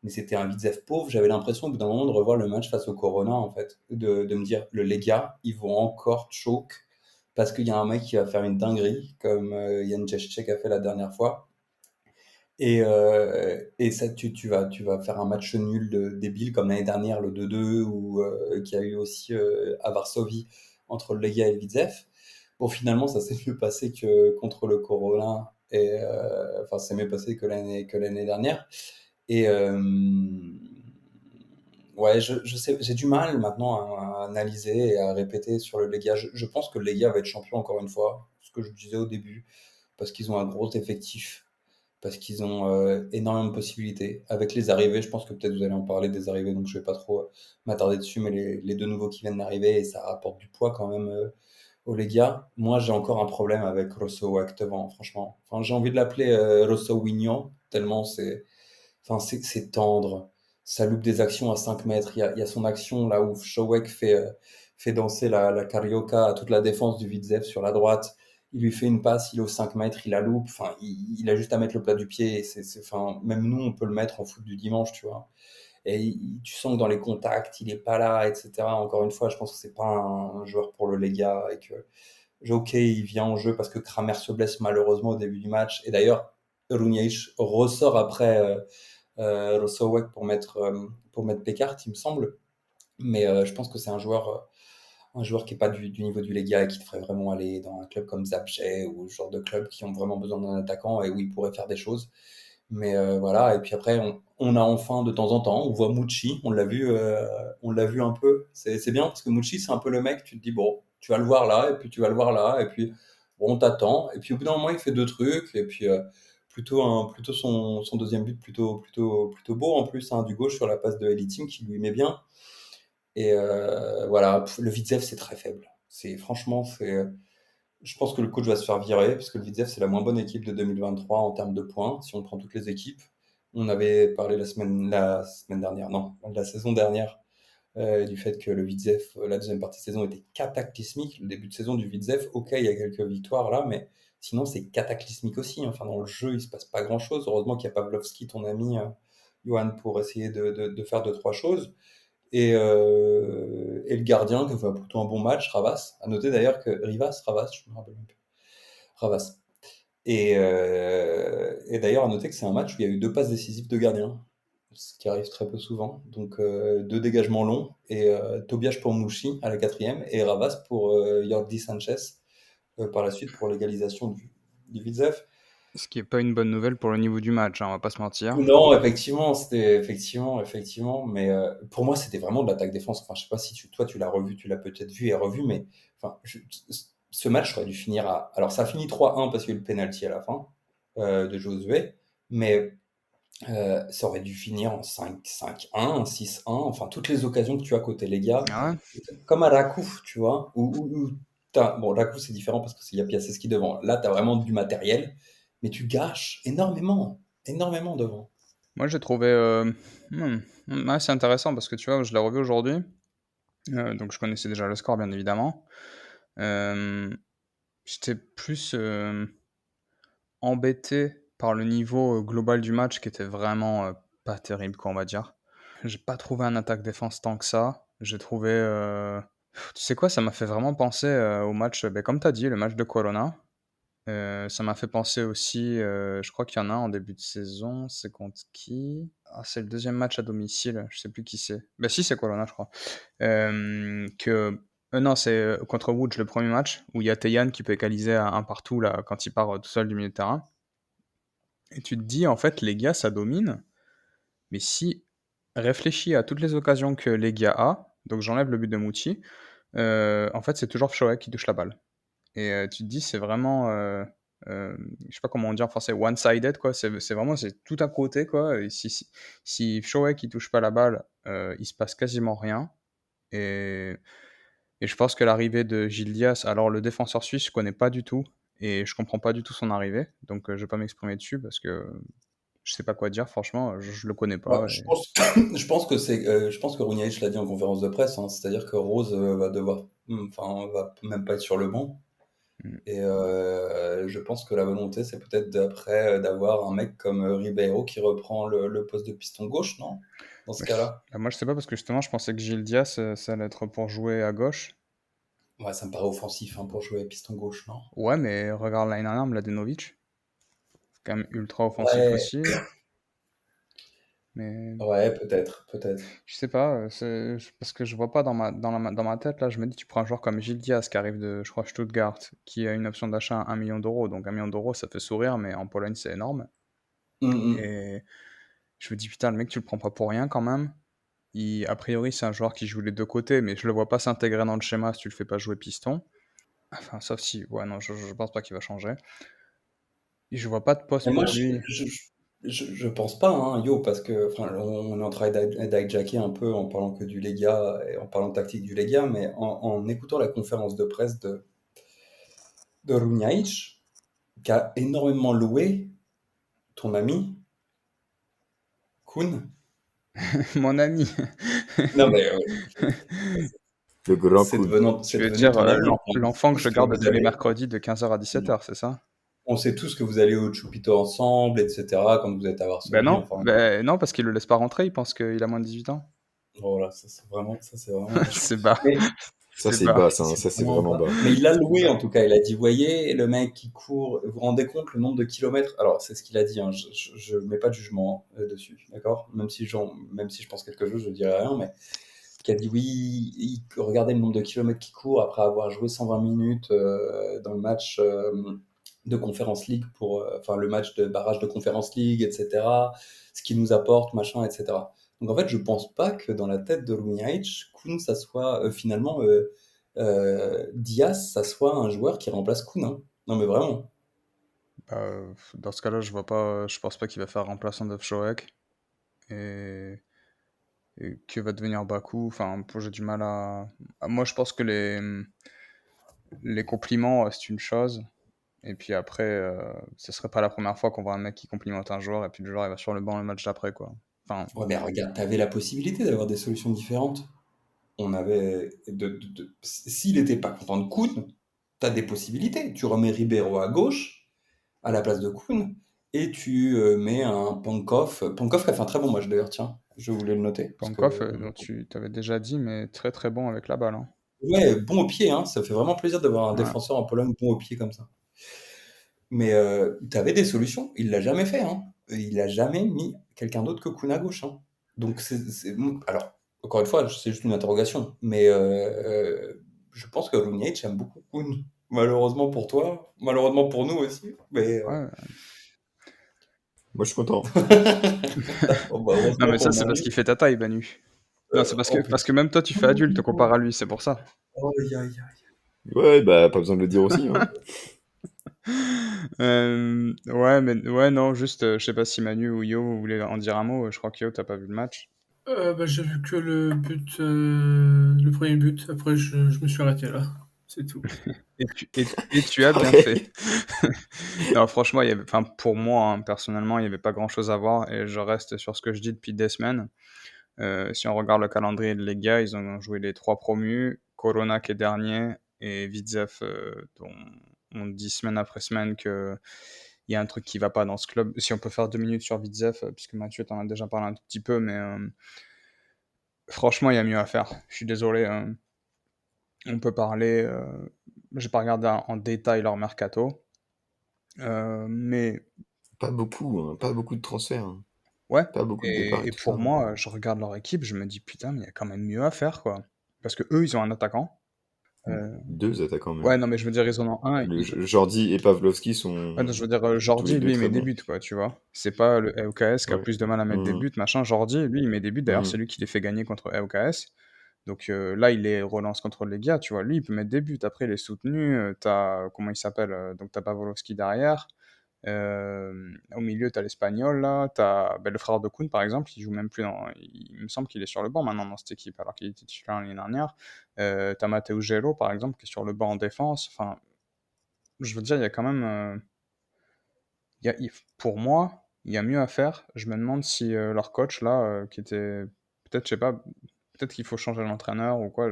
mais c'était un Widzew pauvre. J'avais l'impression au bout d'un moment de revoir le match face au Corona, en fait, de me dire, le Legia, ils vont encore choke parce qu'il y a un mec qui va faire une dinguerie, comme Jan Ješček a fait la dernière fois. Et ça, tu vas faire un match nul débile comme l'année dernière, le 2-2, ou qu'il y a eu aussi à Varsovie entre le Legia et le Widzew. Bon, finalement, ça s'est mieux passé que contre le Corona, et enfin, c'est mieux passé que l'année dernière. Et, Ouais, je sais, j'ai du mal maintenant à analyser et à répéter sur le Legia. Je pense que le Legia va être champion encore une fois, ce que je disais au début, parce qu'ils ont un gros effectif, parce qu'ils ont énormément de possibilités. Avec les arrivées, je pense que peut-être vous allez en parler des arrivées, donc je vais pas trop m'attarder dessus, mais les deux nouveaux qui viennent d'arriver, et ça rapporte du poids quand même au Legia. Moi, j'ai encore un problème avec Rosso Wack devant, franchement. Enfin, j'ai envie de l'appeler Rosso Wignon, tellement enfin, c'est tendre. Ça loupe des actions à 5 mètres. Il y a son action là où Showek fait danser la carioca à toute la défense du Widzew sur la droite. Il lui fait une passe, il est aux 5 mètres, il la loupe. Enfin, il a juste à mettre le plat du pied. Enfin, même nous, on peut le mettre en foot du dimanche, tu vois. Et tu sens que dans les contacts, il est pas là, etc. Encore une fois, je pense que c'est pas un joueur pour le Lega et que ok, il vient en jeu parce que Kramer se blesse malheureusement au début du match. Et d'ailleurs, Runjaic ressort après Rosowek pour mettre Pekart, il me semble. Mais je pense que c'est un joueur qui est pas du niveau du Legia et qui devrait vraiment aller dans un club comme Zapche ou ce genre de club qui ont vraiment besoin d'un attaquant et où il pourrait faire des choses. Mais voilà, et puis après, on a enfin de temps en temps, on voit Mouchi, on l'a vu un peu. C'est bien parce que Mouchi, c'est un peu le mec, tu te dis, bon, tu vas le voir là, et puis tu vas le voir là, et puis bon, on t'attend. Et puis au bout d'un moment, il fait deux trucs, et puis plutôt son deuxième but, plutôt beau en plus, hein, du gauche sur la passe de Elitim qui lui met bien. Et voilà, le Vitesse, c'est très faible. Franchement, je pense que le coach va se faire virer parce que le Vitesse, c'est la moins bonne équipe de 2023 en termes de points, si on prend toutes les équipes. On avait parlé la semaine dernière, non, la saison dernière, du fait que le Vitesse, la deuxième partie de saison était cataclysmique. Le début de saison du Vitesse, ok, il y a quelques victoires là, mais sinon c'est cataclysmique aussi. Enfin, dans le jeu, il se passe pas grand-chose. Heureusement qu'il y a Pavlovski, ton ami, Johan, pour essayer de faire deux, trois choses. Et le gardien qui fait plutôt un bon match, Ravas. À noter d'ailleurs que Ravas, je me rappelle même plus. Ravas. Et d'ailleurs, à noter que c'est un match où il y a eu deux passes décisives de gardiens, ce qui arrive très peu souvent. Donc deux dégagements longs, et Tobias pour Mouchi à la quatrième, et Ravas pour Jordi Sanchez par la suite pour l'égalisation du Widzew. Ce qui est pas une bonne nouvelle pour le niveau du match, hein, on va pas se mentir. Non, effectivement, c'était effectivement, mais pour moi, c'était vraiment de l'attaque-défense. Enfin, je sais pas si toi, tu l'as revu, tu l'as peut-être vu et revu, mais enfin, ce match aurait dû finir à. Alors, ça a fini 3-1 parce qu'il y a eu le penalty à la fin de Josué, mais ça aurait dû finir en 5-5-1, 6-1, enfin, toutes les occasions que tu as côté les gars, Ah ouais? comme à Rakouf, tu vois, bon, Rakouf, c'est différent parce qu'il y a Piaseski devant. Là, tu as vraiment du matériel, mais tu gâches énormément, énormément devant. Moi, j'ai trouvé, ouais, c'est intéressant parce que tu vois, je l'ai revu aujourd'hui, donc je connaissais déjà le score, bien évidemment. J'étais plus, embêté par le niveau, global du match qui était vraiment, pas terrible, quoi, on va dire. J'ai pas trouvé un attaque-défense tant que ça. J'ai trouvé, tu sais quoi? Ça m'a fait vraiment penser, au match, comme tu as dit, le match de Corona. Ça m'a fait penser aussi, je crois qu'il y en a un en début de saison, c'est contre qui? Ah, c'est le deuxième match à domicile, je sais plus qui c'est. Bah si, c'est Colonna, je crois. Non, c'est, contre Łódź, le premier match, où il y a Tejan qui peut égaliser à 1 partout là, quand il part, tout seul du milieu de terrain. Et tu te dis, en fait, les gars, ça domine, mais si réfléchis à toutes les occasions que les gars a, donc j'enlève le but de Mouti, en fait, c'est toujours Shoaib qui touche la balle. Et tu te dis, c'est vraiment, je sais pas comment on dit en français, one-sided, quoi. C'est vraiment, c'est tout à côté, quoi. Et si Shoaib qui touche pas la balle, il se passe quasiment rien. Et, et je pense que l'arrivée de Gilles Dias, alors le défenseur suisse, je connais pas du tout. Et je comprends pas du tout son arrivée. Donc je vais pas m'exprimer dessus parce que je sais pas quoi dire, franchement, je le connais Bah, pas. je pense que Runjaic l'a dit en conférence de presse, hein, c'est-à-dire que Rose va même pas être sur le banc. Mm. Et je pense que la volonté, c'est peut-être d'après d'avoir un mec comme Ribeiro qui reprend le poste de piston gauche, non? Dans ce Bah, cas-là. moi, je sais pas parce que justement, je pensais que Gilles Dias, ça allait être pour jouer à gauche. Ouais, ça me paraît offensif hein, pour jouer piston gauche, non? Ouais, mais regarde l'année dernière, Mladenovic, c'est quand même ultra offensif Ouais, aussi. Mais ouais, peut-être, peut-être. je sais pas, parce que je vois pas dans ma tête, là, je me dis, tu prends un joueur comme Gilles Diaz qui arrive de, je crois, Stuttgart, qui a une option d'achat à 1 million d'euros. Donc 1 million d'euros, ça fait sourire, mais en Pologne, c'est énorme. Hum, hum. Et je me dis, putain, le mec, tu le prends pas pour rien quand même. a priori, c'est un joueur qui joue les deux côtés, mais je le vois pas s'intégrer dans le schéma si tu le fais pas jouer piston. Enfin, sauf si... Ouais, non, je pense pas qu'il va changer. Et je vois pas de Et poste moi, pour lui. je pense pas, hein, Yo, parce que enfin, on est en train d'hijacker un peu en parlant que du Legia et en parlant tactique du Legia, mais en écoutant la conférence de presse de Runjaic, qui a énormément loué ton ami, Kuhn. Mon ami. Non, mais Le grand c'est coup. c'est Tu veux devenu dire ton ami. On sait l'enfant que tous je que garde vous tous les allez, mercredis de 15h à 17h, c'est ça? on sait tous que vous allez au Chupito ensemble, etc., quand vous êtes à Varsovie, enfin, Ben non, parce qu'il le laisse pas rentrer, il pense qu'il a moins de 18 ans. voilà, ça, c'est vraiment méchant. C'est bas, Mais Ça, c'est c'est bas, bas, ça, hein. c'est Ça, c'est vraiment vraiment bas. bas. Mais il l'a c'est loué bas. en tout cas. Il a dit, voyez, le mec qui court, vous vous rendez compte le nombre de kilomètres. Alors, c'est ce qu'il a dit, hein, je mets pas de jugement dessus, d'accord? Même si je pense quelque chose, je dirais rien, mais qui a dit oui, regardez le nombre de kilomètres qu'il court après avoir joué 120 minutes dans le match de Conference League enfin le match de barrage de Conference League, etc. Ce qu'il nous apporte, machin, etc. Donc en fait, je pense pas que dans la tête de Runjaic, Kuhn, ça soit finalement Diaz, ça soit un joueur qui remplace Kuhn, hein. Non mais vraiment. Bah, dans ce cas-là, je pense pas qu'il va faire remplaçant de Shoek et, et que va devenir Baku. Enfin, j'ai du mal à. Moi, je pense que les compliments, c'est une chose. Et puis après, ce serait pas la première fois qu'on voit un mec qui complimente un joueur et puis le joueur il va sur le banc le match d'après, quoi. Enfin, Ouais, mais regarde, t'avais la possibilité d'avoir des solutions différentes. On avait s'il n'était pas content de Kuhn, t'as des possibilités. Tu remets Ribeiro à gauche à la place de Kuhn et tu mets un Pankov. Pankov qui a fait un très bon match d'ailleurs, tiens, je voulais le noter parce que Pankov, dont tu t'avais déjà dit, mais très très bon avec la balle, hein. ouais, bon au pied, hein, ça fait vraiment plaisir d'avoir un Ouais. défenseur en Pologne bon au pied comme ça. Mais tu avais des solutions, il l'a jamais fait, hein. Il a jamais mis quelqu'un d'autre que Kuhn à gauche, hein. Donc alors encore une fois, c'est juste une interrogation, mais je pense que Runjaic aime beaucoup Kuhn. Malheureusement pour toi, malheureusement pour nous aussi, mais Ouais. Moi, je suis content. bon, bah, Non, heureusement mais ça, pour c'est parce Manu. qu'il fait ta taille, Banu. Non, c'est Oh parce putain. que même toi, tu fais adulte comparé à lui, c'est pour ça. Aïe, aïe, aïe. Ouais, bah, pas besoin de le dire aussi, hein. Ouais, mais ouais, non, juste, je sais pas si Manu ou Yo vous voulez en dire un mot. Je crois que Yo, t'as pas vu le match. Bah, j'ai vu que le premier but. Après, je me suis arrêté là. C'est tout. Et tu as bien fait. Pareil. Non, franchement, enfin, pour moi, hein, personnellement, il n'y avait pas grand-chose à voir et je reste sur ce que je dis depuis des semaines. Si on regarde le calendrier de les gars, ils ont joué les 3 promus, Corona qui est dernier et Widzew, dont on dit semaine après semaine qu'il y a un truc qui va pas dans ce club. Si on peut faire 2 minutes sur Widzew, puisque Mathieu t'en a déjà parlé un tout petit peu, mais franchement, il y a mieux à faire. Je suis désolé, on peut parler. J'ai pas regardé en détail leur mercato, mais Pas beaucoup, hein. Pas beaucoup de transferts, hein. ouais. Pas beaucoup de départs et Et tout ça, pour hein. moi, je regarde leur équipe, je me dis putain, mais il y a quand même mieux à faire, quoi. Parce que eux, ils ont un attaquant. Euh, Deux attaquants même. Ouais, non, mais je veux dire, ils en ont un. Jordi et Pavlovski Ouais, non, je sont veux dire, tous les Jordi, deux lui, il très met des bons. buts, quoi, tu vois. C'est pas le EUKS qui a Ouais. plus de mal à mettre des Mhm. buts, machin. Jordi, lui, il met des buts. D'ailleurs, c'est Mhm. lui qui les fait gagner contre EUKS. Donc là, il les relance contre les gars, tu vois. Lui, il peut mettre des buts. Après, il est soutenu. T'as, comment il s'appelle donc, t'as Pavlovski derrière. Au milieu, t'as l'Espagnol, là. T'as le frère de Kun, par exemple. Il joue même plus dans. Il me semble qu'il est sur le banc maintenant dans cette équipe, alors qu'il était titulaire l'année dernière. T'as Matteo Gelo, par exemple, qui est sur le banc en défense. Enfin, je veux dire, il y a quand même. Pour moi, il y a mieux à faire. Je me demande si leur coach, là, qui était. Peut-être, je sais pas. Peut-être qu'il faut changer l'entraîneur ou quoi.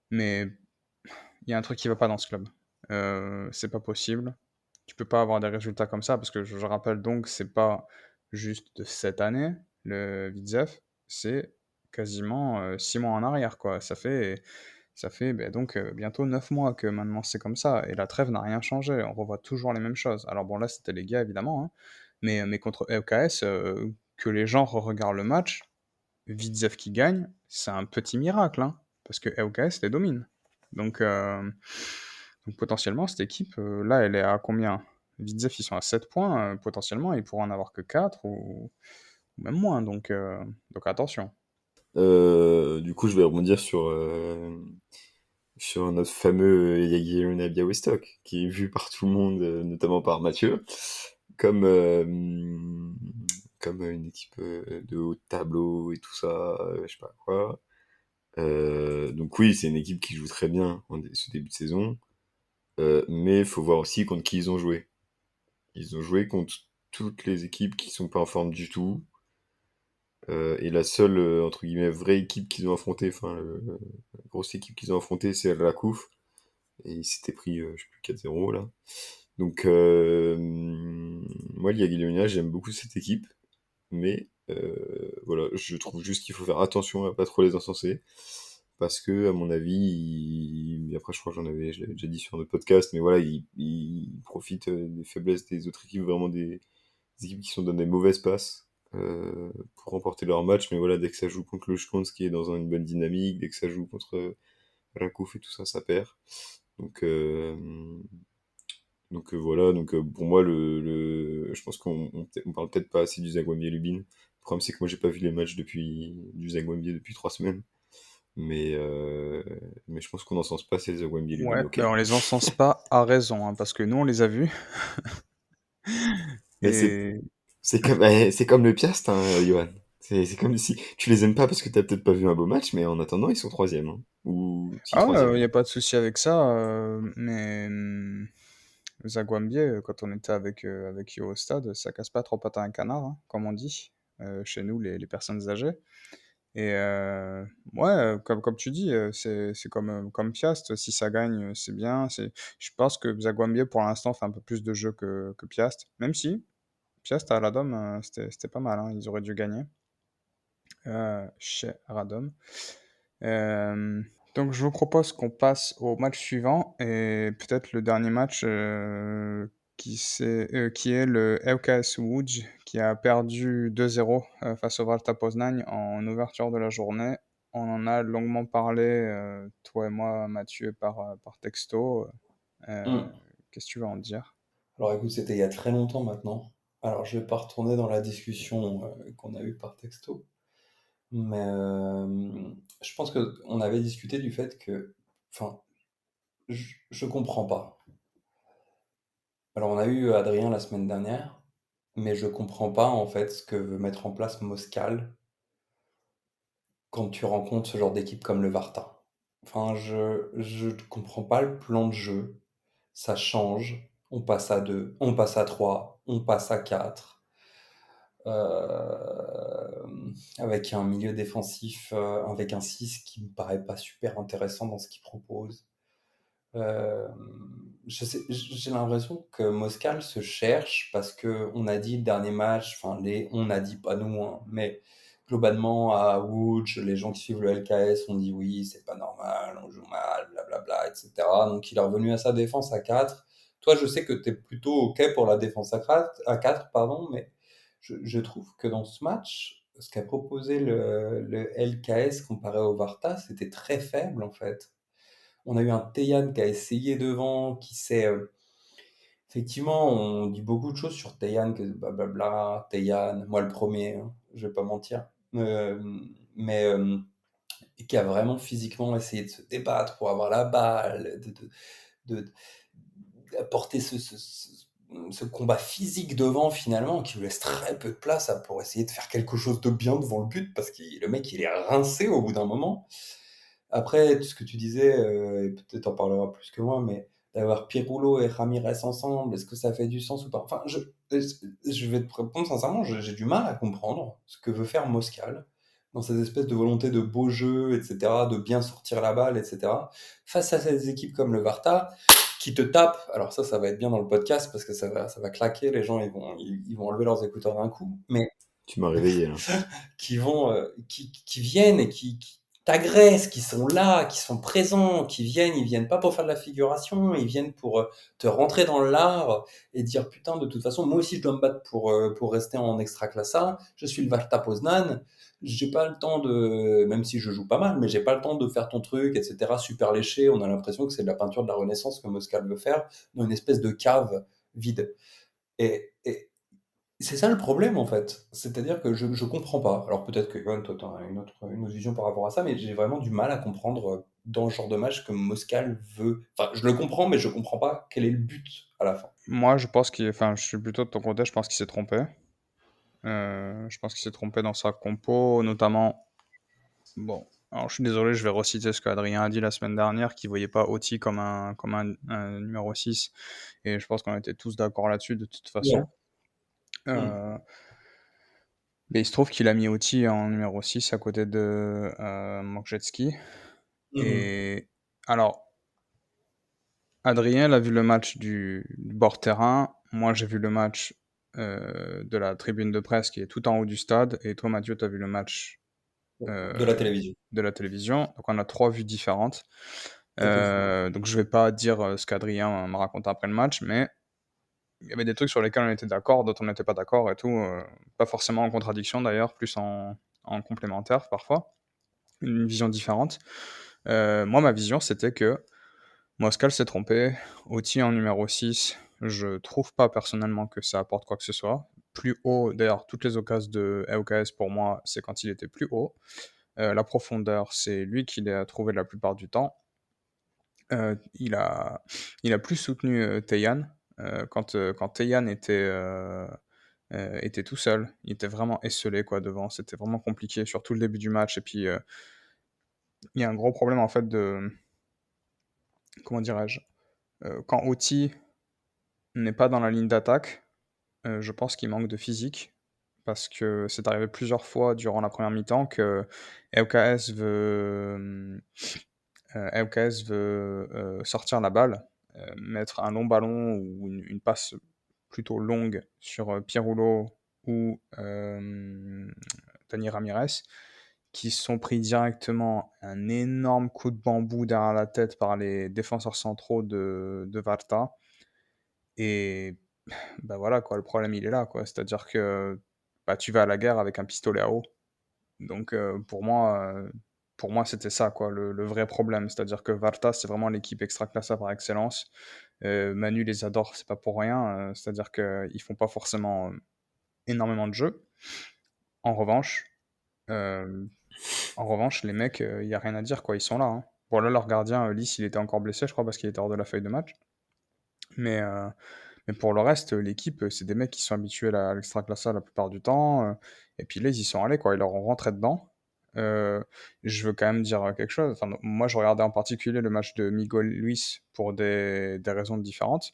Mais il y a un truc qui va pas dans ce club. C'est pas possible. Tu peux pas avoir des résultats comme ça parce que je rappelle donc, c'est pas juste de cette année, le Widzew, c'est quasiment 6 mois en arrière, quoi. Ça fait donc bientôt 9 mois que maintenant c'est comme ça. Et la trêve n'a rien changé. On revoit toujours les mêmes choses. Alors bon, là, c'était les gars, évidemment, hein. Mais contre EOKS, que les gens regardent le match, Widzew qui gagne, c'est un petit miracle, hein, parce que EOKS les domine. Donc potentiellement, cette équipe, là, elle est à combien? Widzew, ils sont à 7 points, potentiellement, ils pourraient en avoir que 4 ou même moins, donc attention. Du coup, je vais rebondir sur notre fameux Jagiellonian Białystok, qui est vu par tout le monde, notamment par Mathieu, comme, comme une équipe de haut de tableau et tout ça, je sais pas quoi. Donc oui, c'est une équipe qui joue très bien ce début de saison, mais il faut voir aussi contre qui ils ont joué. Ils ont joué contre toutes les équipes qui sont pas en forme du tout. Et la seule, entre guillemets, vraie équipe qu'ils ont affrontée, enfin, la grosse équipe qu'ils ont affrontée, c'est la Coupe. Et ils s'étaient pris, je sais plus, 4-0 là. Donc, moi, Liga j'aime beaucoup cette équipe. Mais voilà, je trouve juste qu'il faut faire attention à pas trop les encenser. Parce que, à mon avis, après, je crois que je l'avais déjà dit sur notre podcast, mais voilà, ils profitent des faiblesses des autres équipes, vraiment des équipes qui sont dans des mauvaises passes pour remporter leur match. Mais voilà, dès que ça joue contre le Schlounsk qui est dans une bonne dynamique, dès que ça joue contre Rakouf et tout ça, ça perd. Donc, voilà, pour moi, je pense qu'on parle peut-être pas assez du Zagłębie Lubin. Le problème, c'est que moi, j'ai pas vu les matchs du Zagłębie depuis 3 semaines. Mais je pense qu'on n'encense pas ces Zagłębie Lubin, Ouais, ok? ben on les encense pas à raison, hein, parce que nous, on les a vus. Mais Et c'est comme le Piast, hein, Johan. C'est comme si tu les aimes pas parce que t'as peut-être pas vu un beau match, mais en attendant, ils sont troisième, hein. Ou si ah, troisième. il y a pas de souci avec ça, mais Zagłębie, quand on était avec eux au stade, ça casse pas trop patin à un canard, hein, comme on dit, chez nous, les personnes âgées. Et ouais, comme tu dis, c'est comme Piast, si ça gagne, c'est bien. Je pense que Zagłębie, pour l'instant, fait un peu plus de jeu que Piast, même si Piast à Radom, c'était pas mal, hein, ils auraient dû gagner chez Radom. Euh, donc je vous propose qu'on passe au match suivant et peut-être le dernier match qui est le ŁKS Łódź qui a perdu 2-0 face au Warta Poznań en ouverture de la journée. On en a longuement parlé, toi et moi, Mathieu, par texto. Euh, Hmm. Qu'est-ce que tu vas en dire? Alors écoute, c'était il y a très longtemps maintenant. Alors je vais pas retourner dans la discussion qu'on a eue par texto, mais je pense que on avait discuté du fait que, enfin, je comprends pas. Alors on a eu Adrien la semaine dernière, mais je comprends pas en fait ce que veut mettre en place Moscal quand tu rencontres ce genre d'équipe comme le Varta. Enfin, je comprends pas le plan de jeu. Ça change. On passe à 2, on passe à 3, on passe à 4. Avec un milieu défensif, avec un 6 qui me paraît pas super intéressant dans ce qu'il propose. Euh, j'ai l'impression que Moscal se cherche parce que on a dit le dernier match, enfin on a dit pas nous, hein, mais globalement à Łódź, les gens qui suivent le LKS ont dit oui, c'est pas normal, on joue mal, blablabla, etc. Donc il est revenu à sa défense à 4. Toi, je sais que tu es plutôt OK pour la défense à 4, pardon, mais je trouve que dans ce match, ce qu'a proposé le LKS comparé au Varta, c'était très faible en fait. On a eu un Tejan qui a essayé devant, qui s'est. Effectivement, on dit beaucoup de choses sur Tejan, que blablabla, Tejan, moi le premier, hein, je vais pas mentir. Mais qui a vraiment physiquement essayé de se débattre pour avoir la balle, de- d'apporter ce combat physique devant finalement, qui lui laisse très peu de place pour essayer de faire quelque chose de bien devant le but, parce que le mec il est rincé au bout d'un moment. Après, tout ce que tu disais, et peut-être en parlera plus que moi, mais d'avoir Piroulo et Ramirez ensemble, est-ce que ça fait du sens ou pas? Enfin, je vais te répondre sincèrement, j'ai du mal à comprendre ce que veut faire Moscal dans cette espèce de volonté de beau jeu, etc., de bien sortir la balle, etc., face à ces équipes comme le Varta, qui te tapent. Alors ça va être bien dans le podcast parce que ça va claquer, les gens ils vont enlever leurs écouteurs d'un coup, mais Tu m'as réveillé là. qui viennent et qui t'agressent, qui sont là, qui sont présents, ils viennent pas pour faire de la figuration, ils viennent pour te rentrer dans l'art et dire putain, de toute façon, moi aussi je dois me battre pour rester en extraclassa, je suis le Valta Poznan, j'ai pas le temps de, même si je joue pas mal, mais j'ai pas le temps de faire ton truc, etc. Super léché, on a l'impression que c'est de la peinture de la Renaissance que Moscal veut faire dans une espèce de cave vide. Et c'est ça le problème en fait. C'est-à-dire que je comprends pas. Alors peut-être que Johan, toi, tu as une autre vision par rapport à ça, mais j'ai vraiment du mal à comprendre dans le genre de match que Moscal veut. Enfin, je le comprends, mais je comprends pas quel est le but à la fin. Moi, je pense enfin, je suis plutôt de ton côté, je pense qu'il s'est trompé. Je pense qu'il s'est trompé dans sa compo, notamment. Bon, alors je suis désolé, je vais reciter ce qu'Adrien a dit la semaine dernière, qu'il voyait pas Oti comme un numéro 6. Et je pense qu'on était tous d'accord là-dessus de toute Ouais. façon. Mais il se trouve qu'il a mis Oti en numéro 6 à côté de Mokjetski. Mhm. Et alors, Adrien a vu le match du bord terrain. Moi, j'ai vu le match de la tribune de presse qui est tout en haut du stade. Et toi, Mathieu, tu as vu le match De la euh, télévision. de la télévision. Donc, on a 3 vues différentes. C'est ça. Donc, je vais pas dire ce qu'Adrien m'a raconté après le match, mais il y avait des trucs sur lesquels on était d'accord, d'autres on n'était pas d'accord et tout. Pas forcément en contradiction d'ailleurs, plus en complémentaire parfois. Une vision différente. Moi, ma vision, c'était que Moscal s'est trompé. Oti en numéro 6, je trouve pas personnellement que ça apporte quoi que ce soit. Plus haut, d'ailleurs, toutes les occasions de EOKS pour moi, c'est quand il était plus haut. La profondeur, c'est lui qui l'a trouvé la plupart du temps. Il a plus soutenu Tejan quand Tejan était tout seul. Il était vraiment esselé quoi, devant. C'était vraiment compliqué, surtout le début du match. Et puis, il y a un gros problème en fait de. Comment dirais-je quand Oti n'est pas dans la ligne d'attaque, je pense qu'il manque de physique. Parce que c'est arrivé plusieurs fois durant la première mi-temps que EOKS veut sortir la balle, mettre un long ballon ou une passe plutôt longue sur Piroulo ou Dani Ramirez, qui se sont pris directement un énorme coup de bambou derrière la tête par les défenseurs centraux de Varta. Et bah voilà, quoi, le problème il est là, quoi. C'est-à-dire que bah, tu vas à la guerre avec un pistolet à eau. Donc pour moi c'était ça, quoi, le vrai problème. C'est-à-dire que Varta, c'est vraiment l'équipe extraclassa par excellence. Manu les adore, c'est pas pour rien. C'est-à-dire qu'ils font pas forcément énormément de jeux. En revanche, euh, les mecs, il y a rien à dire, quoi. Ils sont là, hein. Bon, là, leur gardien, Lys, il était encore blessé, je crois, parce qu'il était hors de la feuille de match. Mais, euh, mais pour le reste, l'équipe, c'est des mecs qui sont habitués à l'extraclassa la plupart du temps. Et puis là, ils y sont allés, quoi. Ils leur ont rentré dedans. Euh, je veux quand même dire quelque chose. Enfin, moi, je regardais en particulier le match de Miguel Luis pour des raisons différentes.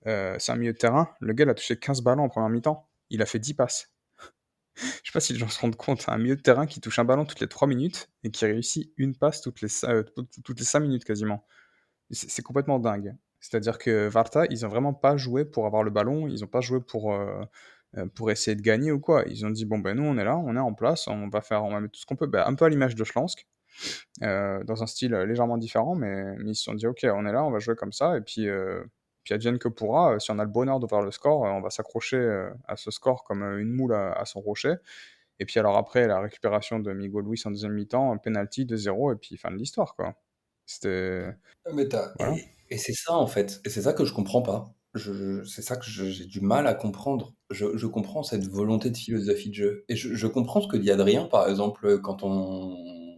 C'est un milieu de terrain. Le gars, il a touché 15 ballons en première mi-temps. Il a fait 10 passes. Je sais pas si les gens se rendent compte. Un milieu de terrain qui touche un ballon toutes les 3 minutes et qui réussit une passe toutes les 5 minutes quasiment. C'est complètement dingue. C'est-à-dire que Varta, ils ont vraiment pas joué pour avoir le ballon, ils ont pas joué pour essayer de gagner ou quoi. Ils ont dit, bon ben nous on est là, on est en place, on va mettre tout ce qu'on peut, ben, un peu à l'image de Schlansk, dans un style légèrement différent, mais ils se sont dit, ok, on est là, on va jouer comme ça, et puis advienne que pourra, si on a le bonheur d'ouvrir le score, on va s'accrocher à ce score comme une moule à son rocher. Et puis alors après, la récupération de Miguel Luis en deuxième mi-temps, un penalty 2-0, et puis fin de l'histoire, quoi. C'était... Mais Voilà. et c'est ça en fait, et c'est ça que je comprends pas. C'est ça que j'ai du mal à comprendre. Je comprends cette volonté de philosophie de jeu. Et je comprends ce que dit Adrien, par exemple, quand on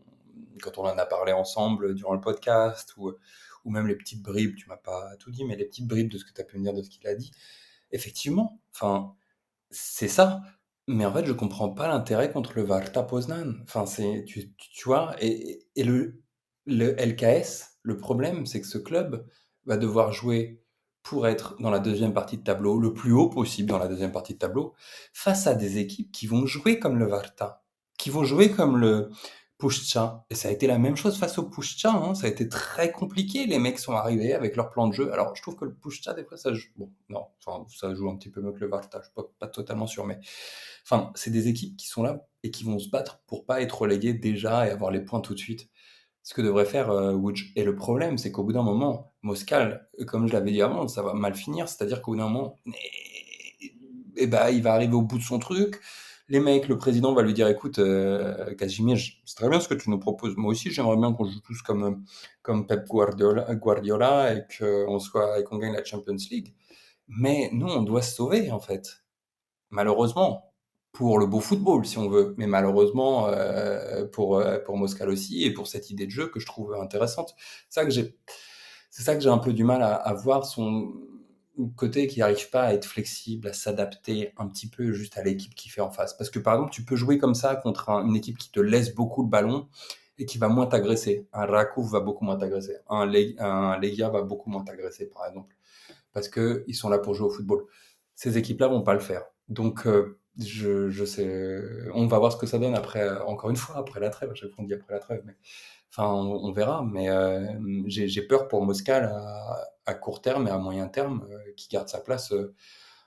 en a parlé ensemble durant le podcast, ou même les petites bribes, tu m'as pas tout dit, mais les petites bribes de ce que tu as pu me dire de ce qu'il a dit. Effectivement, enfin, c'est ça. Mais en fait, je comprends pas l'intérêt contre le Varta Poznan. Enfin, tu vois, et le LKS, le problème, c'est que ce club va devoir jouer pour être dans la deuxième partie de tableau, le plus haut possible dans la deuxième partie de tableau, face à des équipes qui vont jouer comme le Varta, qui vont jouer comme le Puszcza. Et ça a été la même chose face au Puszcza, hein. Ça a été très compliqué. Les mecs sont arrivés avec leur plan de jeu. Alors, je trouve que le Puszcza, des fois, ça joue. Bon, non, enfin, ça joue un petit peu mieux que le Varta. Je suis pas totalement sûr, mais enfin, c'est des équipes qui sont là et qui vont se battre pour pas être reléguées déjà et avoir les points tout de suite. Ce que devrait faire Łódź. Et le problème, c'est qu'au bout d'un moment, Moscal, comme je l'avais dit avant, ça va mal finir. C'est-à-dire qu'au bout d'un moment, ben, il va arriver au bout de son truc. Les mecs, le président va lui dire, écoute, Casimir, c'est très bien ce que tu nous proposes. Moi aussi, j'aimerais bien qu'on joue tous comme Pep Guardiola et qu'on gagne la Champions League. Mais nous, on doit se sauver, en fait. malheureusement, pour le beau football, si on veut, mais malheureusement pour Moscal aussi, et pour cette idée de jeu que je trouve intéressante. C'est ça que j'ai, c'est ça que j'ai un peu du mal à voir, son côté qui n'arrive pas à être flexible, à s'adapter un petit peu juste à l'équipe qui fait en face. Parce que par exemple, tu peux jouer comme ça contre une équipe qui te laisse beaucoup le ballon et qui va moins t'agresser. Un Rakouf va beaucoup moins t'agresser. Un Legia va beaucoup moins t'agresser, par exemple, parce qu'ils sont là pour jouer au football. Ces équipes-là vont pas le faire. Donc, je sais, on va voir ce que ça donne après, encore une fois, après la trêve. À chaque fois, on dit après la trêve, mais enfin, on verra. Mais j'ai peur pour Moscal à court terme et à moyen terme, qui garde sa place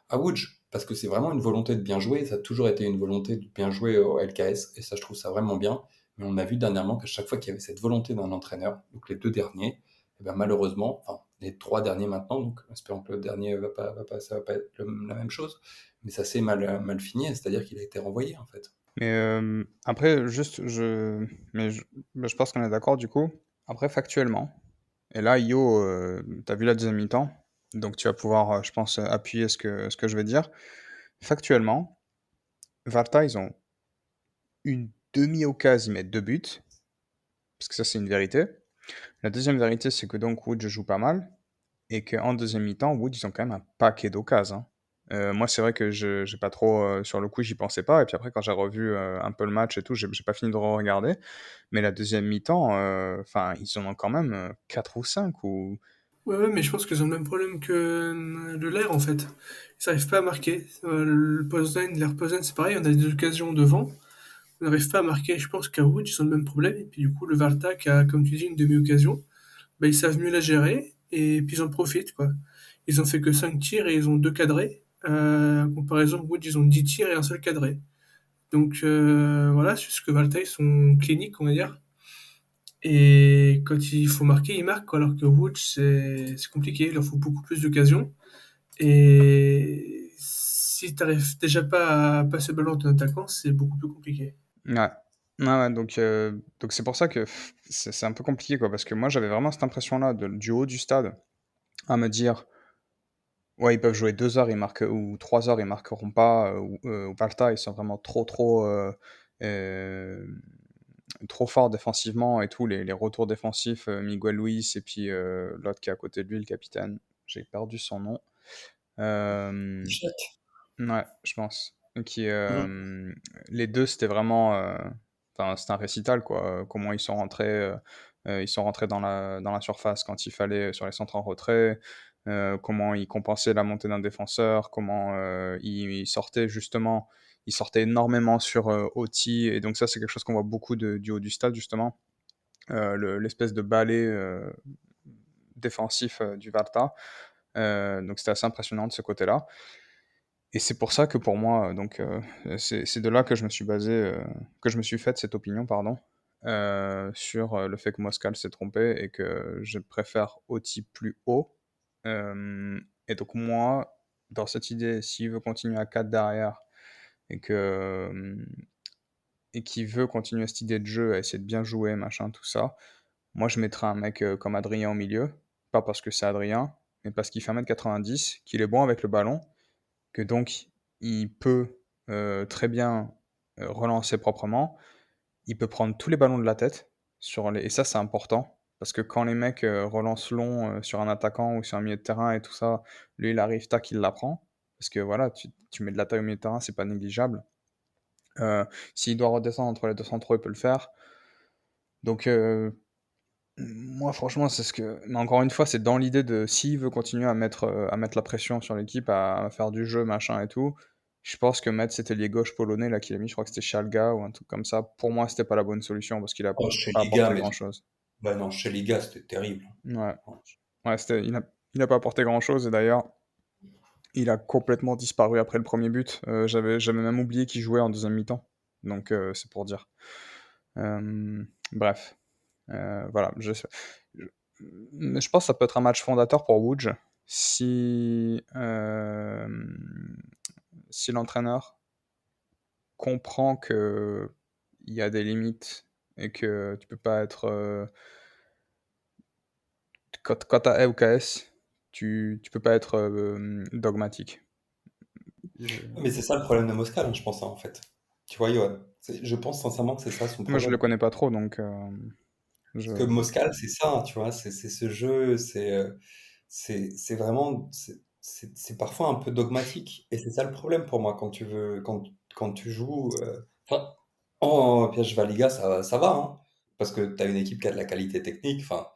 à Łódź, parce que c'est vraiment une volonté de bien jouer. Ça a toujours été une volonté de bien jouer au LKS, et ça, je trouve ça vraiment bien. Mais on a vu dernièrement qu'à chaque fois qu'il y avait cette volonté d'un entraîneur, donc les deux derniers, eh ben malheureusement, enfin les trois derniers maintenant, donc espérons que le dernier ça va pas être la même chose, mais ça s'est mal fini, c'est-à-dire qu'il a été renvoyé en fait. Mais après, juste, je pense qu'on est d'accord du coup. Après, factuellement, et là, Yo, t'as vu la deuxième mi-temps, donc tu vas pouvoir, je pense, appuyer ce que je vais dire. Factuellement, Varta, ils ont une demi-occasion, ils mettent deux buts, parce que ça, c'est une vérité. La deuxième vérité, c'est que donc Wood joue pas mal, et qu'en deuxième mi-temps, Wood, ils ont quand même un paquet d'occasions, hein. Moi, c'est vrai que j'ai pas trop, sur le coup, j'y pensais pas, et puis après, quand j'ai revu un peu le match et tout, j'ai pas fini de re-regarder. Mais la deuxième mi-temps, enfin, ils en ont quand même 4 ou 5 ou. Ouais, ouais, mais je pense qu'ils ont le même problème que le Lair, en fait. Ils n'arrivent pas à marquer. Le Poznan, l'Air Poznan, c'est pareil, on a des occasions devant. On n'arrive pas à marquer. Je pense qu'à Wood, ils ont le même problème. Et puis, du coup, le Varta, qui a, comme tu dis, une demi-occasion, bah, ils savent mieux la gérer. Et puis, ils en profitent, quoi. Ils ont fait que 5 tirs et ils ont 2 cadrés. En comparaison, Wood, ils ont 10 tirs et un seul cadré. Donc, voilà, c'est ce que Varta, ils sont cliniques, on va dire. Et quand il faut marquer, ils marquent, quoi, alors que Wood, c'est compliqué. Il leur faut beaucoup plus d'occasions. Et si tu n'arrives déjà pas à passer le ballon à ton attaquant, c'est beaucoup plus compliqué. Ouais. Ouais, ouais, donc c'est pour ça que c'est un peu compliqué, quoi, parce que moi, j'avais vraiment cette impression-là, du haut du stade, à me dire, ouais, ils peuvent jouer 2 heures, ils marquent, ou 3 heures, ils marqueront pas, ou Valta, ils sont vraiment euh, trop forts défensivement et tout, les retours défensifs, Miguel Luis, et puis l'autre qui est à côté de lui, le capitaine, j'ai perdu son nom. Euh, Ouais, je pense. Qui, les deux, c'était vraiment, enfin, c'était un récital, quoi. Comment ils sont rentrés dans la surface quand il fallait, sur les centres en retrait, comment ils compensaient la montée d'un défenseur, comment ils sortaient énormément sur Oti, et donc ça, c'est quelque chose qu'on voit beaucoup du haut du stade, justement, l'espèce de balai défensif du Varta. Donc c'était assez impressionnant de ce côté-là. Et c'est pour ça que pour moi, donc, c'est de là que je me suis basé, que je me suis fait cette opinion, pardon, sur le fait que Moscal s'est trompé et que je préfère Oti plus haut. Et donc moi, dans cette idée, s'il veut continuer à 4 derrière et et qu'il veut continuer cette idée de jeu, à essayer de bien jouer, machin, tout ça, moi je mettrais un mec comme Adrien au milieu, pas parce que c'est Adrien, mais parce qu'il fait 1m90, qu'il est bon avec le ballon, que donc il peut très bien relancer proprement, il peut prendre tous les ballons de la tête, et ça c'est important, parce que quand les mecs relancent long sur un attaquant ou sur un milieu de terrain et tout ça, lui il arrive, tac, il la prend, parce que voilà, tu mets de la taille au milieu de terrain, c'est pas négligeable. S'il doit redescendre entre les deux centraux, il peut le faire. Donc moi franchement c'est ce que... Mais encore une fois, c'est dans l'idée de s'il veut continuer à mettre la pression sur l'équipe, à faire du jeu, machin et tout, je pense que mettre cet ailier gauche polonais là qu'il a mis, je crois que c'était Shalga ou un truc comme ça, pour moi c'était pas la bonne solution parce qu'il a Oh, chez pas Liga, apporté mais grand chose. bah non, chez Liga, c'était terrible. Ouais, ouais il a pas apporté grand chose, et d'ailleurs il a complètement disparu après le premier but. J'avais même oublié qu'il jouait en deuxième mi-temps, donc c'est pour dire. Bref. Voilà, je, je pense que ça peut être un match fondateur pour Łódź si l'entraîneur comprend que il y a des limites et que tu peux pas être quand t'as EUKS, tu peux pas être dogmatique. Je Mais c'est ça le problème de Moscal, hein, je pense, hein, en fait. Tu vois, Johan? Je pense sincèrement que c'est ça son moi, je le problème. connais pas trop, donc je Parce que Moscal, c'est ça, tu vois, c'est ce jeu, c'est vraiment, c'est parfois un peu dogmatique. Et c'est ça le problème pour moi quand tu veux, quand tu joues. Enfin, en Piège Liga, ça va, hein, parce que tu as une équipe qui a de la qualité technique. Enfin,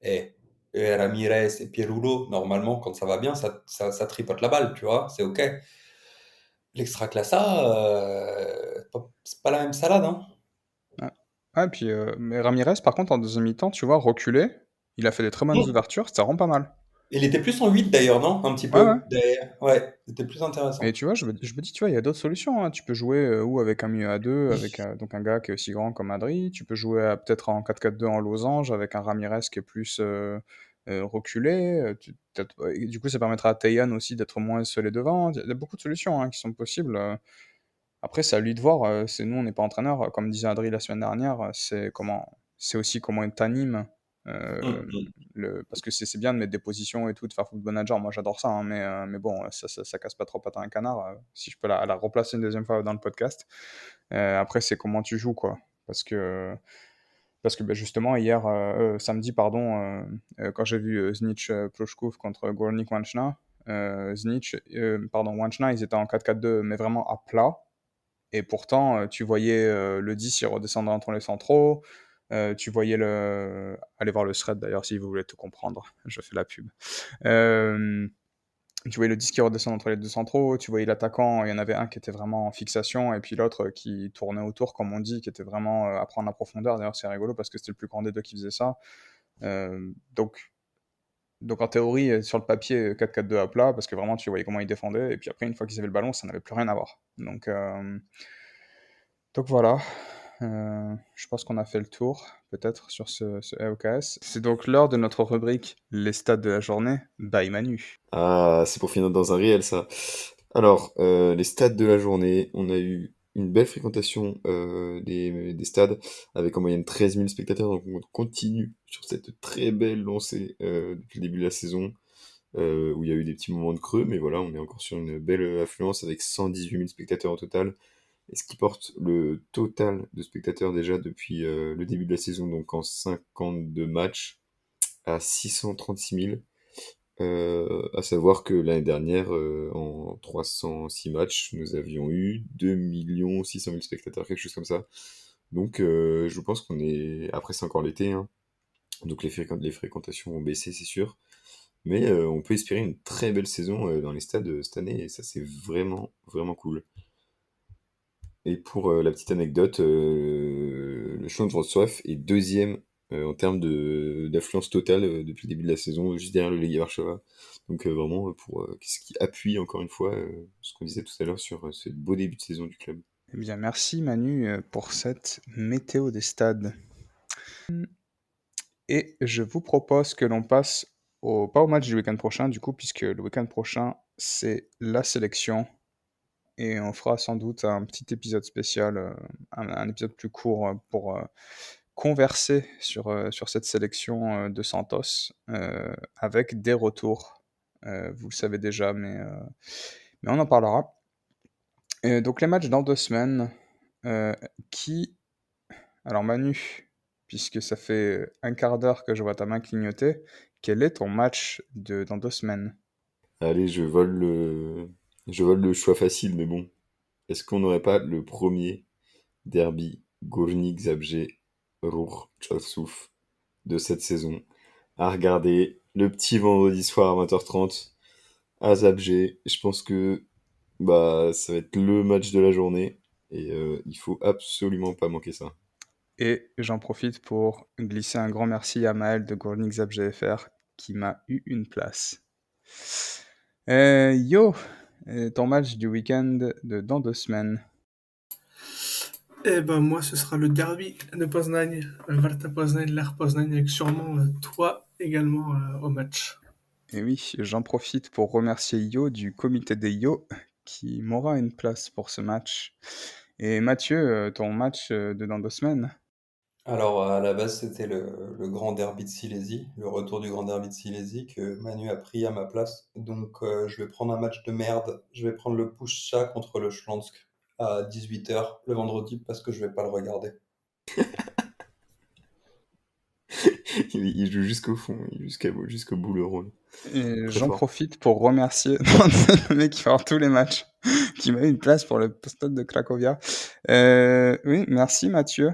et Ramirez et Pierulo, normalement, quand ça va bien, ça tripote la balle, tu vois, c'est OK. L'Extraclassa, c'est pas la même salade, hein. ouais. Ah, puis, mais Ramirez, par contre, en deuxième mi-temps, tu vois, reculé, il a fait des très bonnes ouvertures, ça rend pas mal. Il était plus en 8 d'ailleurs, non? Un petit Ouais, ouais. peu derrière. Ouais, c'était plus Et intéressant. tu vois, je me dis, tu vois, il y a d'autres solutions, hein. Tu peux jouer ou avec un milieu à 2, avec donc un gars qui est aussi grand comme Adri. Tu peux jouer peut-être en 4-4-2 en losange, avec un Ramirez qui est plus reculé. Et du coup, ça permettra à Tayan aussi d'être moins seul devant. Il y a beaucoup de solutions hein, qui sont possibles. Après, c'est à lui de voir. Nous, on n'est pas entraîneur. Comme disait Adri la semaine dernière, c'est aussi comment il t'anime. Mm, euh, mm. Parce que c'est bien de mettre des positions et tout, de faire football manager. Moi, j'adore ça, hein, mais bon, ça casse pas trop patin à un canard. Si je peux la replacer une deuxième fois dans le podcast. Après, c'est comment tu joues, quoi. Parce que bah, justement, samedi, pardon, quand j'ai vu Znic Ploshkov contre Gornik Wanchna, Wanchna, ils étaient en 4-4-2, mais vraiment à plat. Et pourtant, tu voyais le 10 il redescendre entre les centraux. Tu voyais le. Allez voir le thread d'ailleurs si vous voulez tout comprendre. Je fais la pub. Euh, Tu voyais le 10 qui redescend entre les deux centraux. Tu voyais l'attaquant. Il y en avait un qui était vraiment en fixation. Et puis l'autre qui tournait autour, comme on dit, qui était vraiment à prendre la profondeur. D'ailleurs, c'est rigolo parce que c'était le plus grand des deux qui faisait ça. Euh, donc, donc en théorie, sur le papier, 4-4-2 à plat, parce que vraiment tu voyais comment ils défendaient, et puis après, une fois qu'ils avaient le ballon, ça n'avait plus rien à voir. Donc voilà, je pense qu'on a fait le tour, peut-être, sur ce AOKS. C'est donc l'heure de notre rubrique Les stats de la journée, by Manu. Ah, c'est pour finir dans un réel, ça. Alors, les stades de la journée, on a eu une belle fréquentation des stades, avec en moyenne 13 000 spectateurs, donc on continue sur cette très belle lancée depuis le début de la saison, où il y a eu des petits moments de creux, mais voilà, on est encore sur une belle affluence avec 118 000 spectateurs au total, et ce qui porte le total de spectateurs déjà depuis le début de la saison, donc en 52 matchs, à 636 000. À savoir que l'année dernière, en 306 matchs, nous avions eu 2 600 000 spectateurs, quelque chose comme ça. Donc, je pense qu'on est. Après, c'est encore l'été, hein, donc les fréquentations vont baisser, c'est sûr. Mais on peut espérer une très belle saison dans les stades cette année, et ça, c'est vraiment, vraiment cool. Et pour la petite anecdote, le Śląsk Wrocław est deuxième en termes d'affluence totale depuis le début de la saison, juste derrière le Legia Warszawa. Donc vraiment, ce qui appuie encore une fois ce qu'on disait tout à l'heure sur ce beau début de saison du club. Eh bien, merci Manu pour cette météo des stades. Et je vous propose que l'on passe pas au match du week-end prochain, du coup, puisque le week-end prochain, c'est la sélection. Et on fera sans doute un petit épisode spécial, un épisode plus court pour converser sur cette sélection de Santos avec des retours. Vous le savez déjà, mais on en parlera. Donc les matchs dans 2 semaines, euh, qui... Alors Manu, puisque ça fait un quart d'heure que je vois ta main clignoter, quel est ton match dans 2 semaines? Allez, je vole le choix facile, mais bon, est-ce qu'on n'aurait pas le premier derby Górnik Zabrze Ruch Chorzów de cette saison à regarder le petit vendredi soir à 20h30 à Zabrze? Je pense que bah ça va être le match de la journée et il faut absolument pas manquer ça. Et j'en profite pour glisser un grand merci à Maël de Górnik Zabrze FR qui m'a eu une place. Yo, ton match du week-end dans 2 semaines. Eh ben moi, ce sera le derby de Poznań, Warta Poznań, Lech Poznań, avec sûrement toi également au match. Et oui, j'en profite pour remercier Yo du comité des Yo qui m'aura une place pour ce match. Et Mathieu, ton match de dans 2 semaines. Alors, à la base, c'était le grand derby de Silésie, le retour du grand derby de Silésie que Manu a pris à ma place. Donc, je vais prendre un match de merde. Je vais prendre le Puszcza contre le Śląsk à 18h le vendredi parce que je vais pas le regarder. Il joue jusqu'au fond, jusqu'au bout le rôle. Et Très j'en fort. profite pour remercier le mec qui va voir tous les matchs, qui m'a eu une place pour le stade de Cracovia. Oui, merci Mathieu.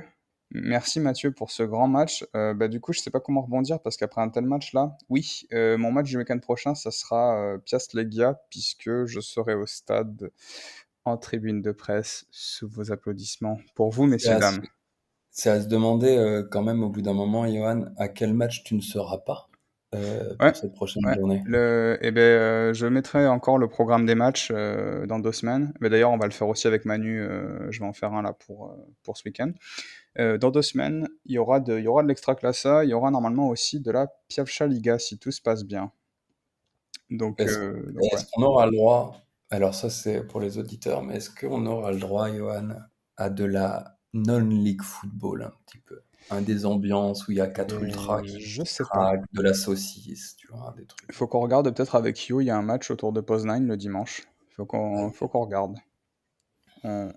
Merci Mathieu pour ce grand match. Du coup, je sais pas comment rebondir parce qu'après un tel match-là, oui, mon match du week-end prochain, ça sera Piast Legia puisque je serai au stade en tribune de presse sous vos applaudissements. Pour vous, C'est messieurs, à se dames. c'est à se demander quand même au bout d'un moment, Johan, à quel match tu ne seras pas Ouais, pour cette prochaine ouais. journée. Je mettrai encore le programme des matchs dans 2 semaines. Mais d'ailleurs, on va le faire aussi avec Manu. Je vais en faire un là pour ce week-end. Dans 2 semaines, il y aura de l'Extraclasa. Il y aura normalement aussi de la Piavša Liga si tout se passe bien. Donc, Est-ce ouais. est-ce qu'on aura le droit, alors ça c'est pour les auditeurs, mais est-ce qu'on aura le droit, Johan, à de la non-league football un petit peu? Des ambiances où il y a 4 ultras Je qui sais pas. craquent, de la saucisse, tu vois, des trucs. Il faut qu'on regarde peut-être avec You. Il y a un match autour de Poznań le dimanche. Ouais. Faut qu'on regarde. On,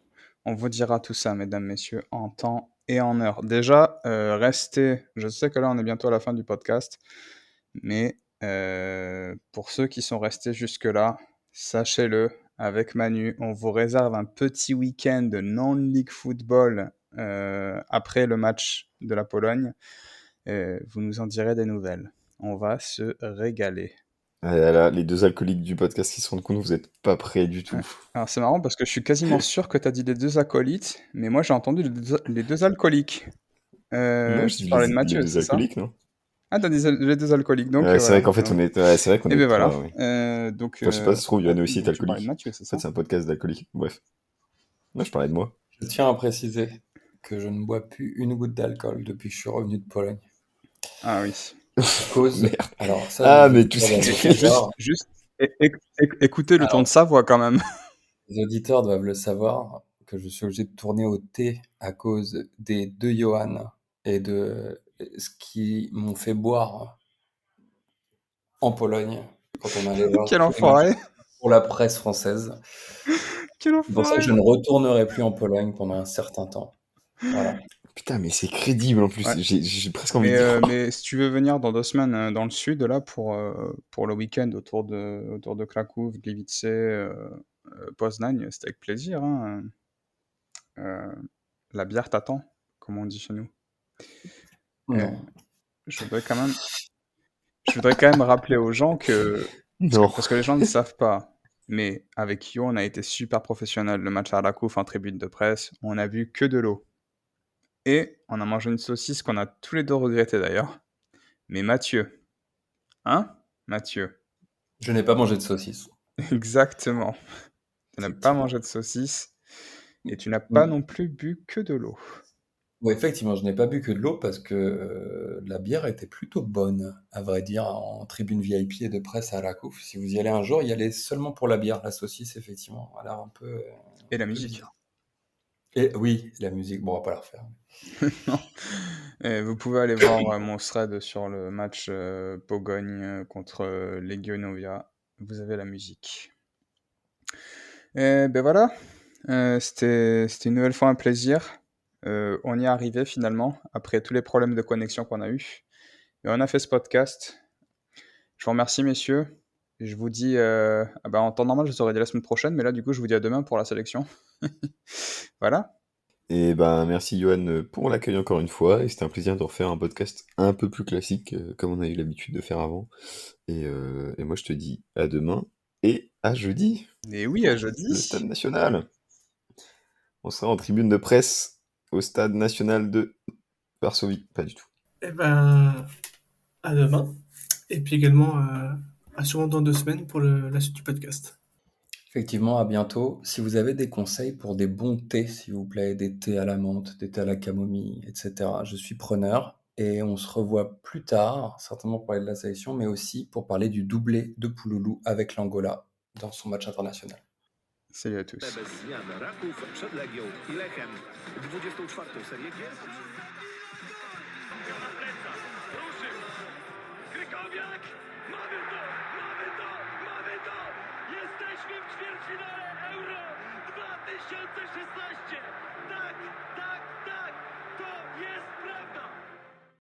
on vous dira tout ça, mesdames, messieurs, en temps et en heure. Déjà, restez. Je sais que là, on est bientôt à la fin du podcast, mais pour ceux qui sont restés jusque-là, sachez-le, avec Manu, on vous réserve un petit week-end de non-league football après le match de la Pologne. Vous nous en direz des nouvelles. On va se régaler. Ah là là, les deux alcooliques du podcast qui se rendent compte que vous êtes pas prêts du Ouais. tout. Alors c'est marrant parce que je suis quasiment sûr que tu as dit les deux acolytes, mais moi j'ai entendu les deux alcooliques. Non, je Tu dis parlais de les Mathieu, deux c'est ça? alcooliques, non? Ah, t'as dit les deux alcooliques, donc Ouais, c'est voilà. vrai qu'en fait, c'est vrai qu'on Et est ben voilà. pas, ouais. Donc, Enfin, je sais pas, ça se trouve, Yoann aussi est donc tu parlais de alcoolique. Mathieu, c'est En fait, ça? c'est un podcast d'alcoolique. Bref. Non, je parlais de moi. Je tiens à préciser que je ne bois plus une goutte d'alcool depuis que je suis revenu de Pologne. Ah oui. À cause, Merde. alors ça, Ah, les mais tout auditeurs doivent le s'explique. savoir. Juste écoutez le ton de Alors, sa voix quand même. les auditeurs doivent le savoir que je suis obligé de tourner au thé à cause des deux Johan et de ce qui m'ont fait boire en Pologne quand on allait voir Quel tous les matchs enfoiré. pour la presse française. Quel C'est pour ça que enfoiré. je ne retournerai plus en Pologne pendant un certain temps. Voilà. Putain, mais c'est crédible en plus. Ouais. J'ai presque envie d'y croire. Mais si tu veux venir dans 2 semaines dans le sud, là, pour le week-end autour de Kraków, Gliwice, Poznań, c'est avec plaisir. Hein. La bière t'attend, comme on dit chez nous. Euh, Non. je voudrais quand même rappeler aux gens Non. parce que les gens ne savent pas, mais avec Yo, on a été super professionnel. Le match à Rakouf en tribune de presse, on a bu que de l'eau. Et on a mangé une saucisse qu'on a tous les deux regretté d'ailleurs. Mais Mathieu, hein? Mathieu, Je n'ai pas mangé de saucisse. exactement. Tu n'as pas Effectivement. mangé de saucisse et tu n'as pas Mm. non plus bu que de l'eau. Oui, effectivement, je n'ai pas bu que de l'eau parce que la bière était plutôt bonne, à vrai dire, en tribune VIP et de presse à Rakouf. Si vous y allez un jour, y allez seulement pour la bière. La saucisse, effectivement, a l'air Et la un peu musique. bizarre. Et oui, la musique, bon, on va pas la refaire. Non. Et vous pouvez aller voir mon thread sur le match Pogogne contre Legionovia. Vous avez la musique. Et ben voilà, c'était une nouvelle fois un plaisir. On y est arrivé finalement, après tous les problèmes de connexion qu'on a eu. Et on a fait ce podcast. Je vous remercie, messieurs. Et je vous dis, en temps normal, je vous aurais dit la semaine prochaine, mais là, du coup, je vous dis à demain pour la sélection. Voilà. Et ben, merci Johan pour l'accueil encore une fois. Et c'était un plaisir de refaire un podcast un peu plus classique, comme on a eu l'habitude de faire avant. Et moi, je te dis à demain et à jeudi Et oui, à pour le Stade jeudi. National. On sera en tribune de presse au Stade National de Varsovie. Pas du tout. Eh ben, à demain. Et puis également à sûrement dans 2 semaines pour la suite du podcast. Effectivement, à bientôt. Si vous avez des conseils pour des bons thés, s'il vous plaît, des thés à la menthe, des thés à la camomille, etc., je suis preneur. Et on se revoit plus tard, certainement pour parler de la sélection, mais aussi pour parler du doublé de Pouloulou avec l'Angola dans son match international. Salut à tous. Bez zmian Raków przed Legią i Lechem 24. serię gier. Mamy to! Mamy to! Mamy to! Jesteśmy w ćwierćfinale Euro 2016! Tak, tak, tak! To jest prawda!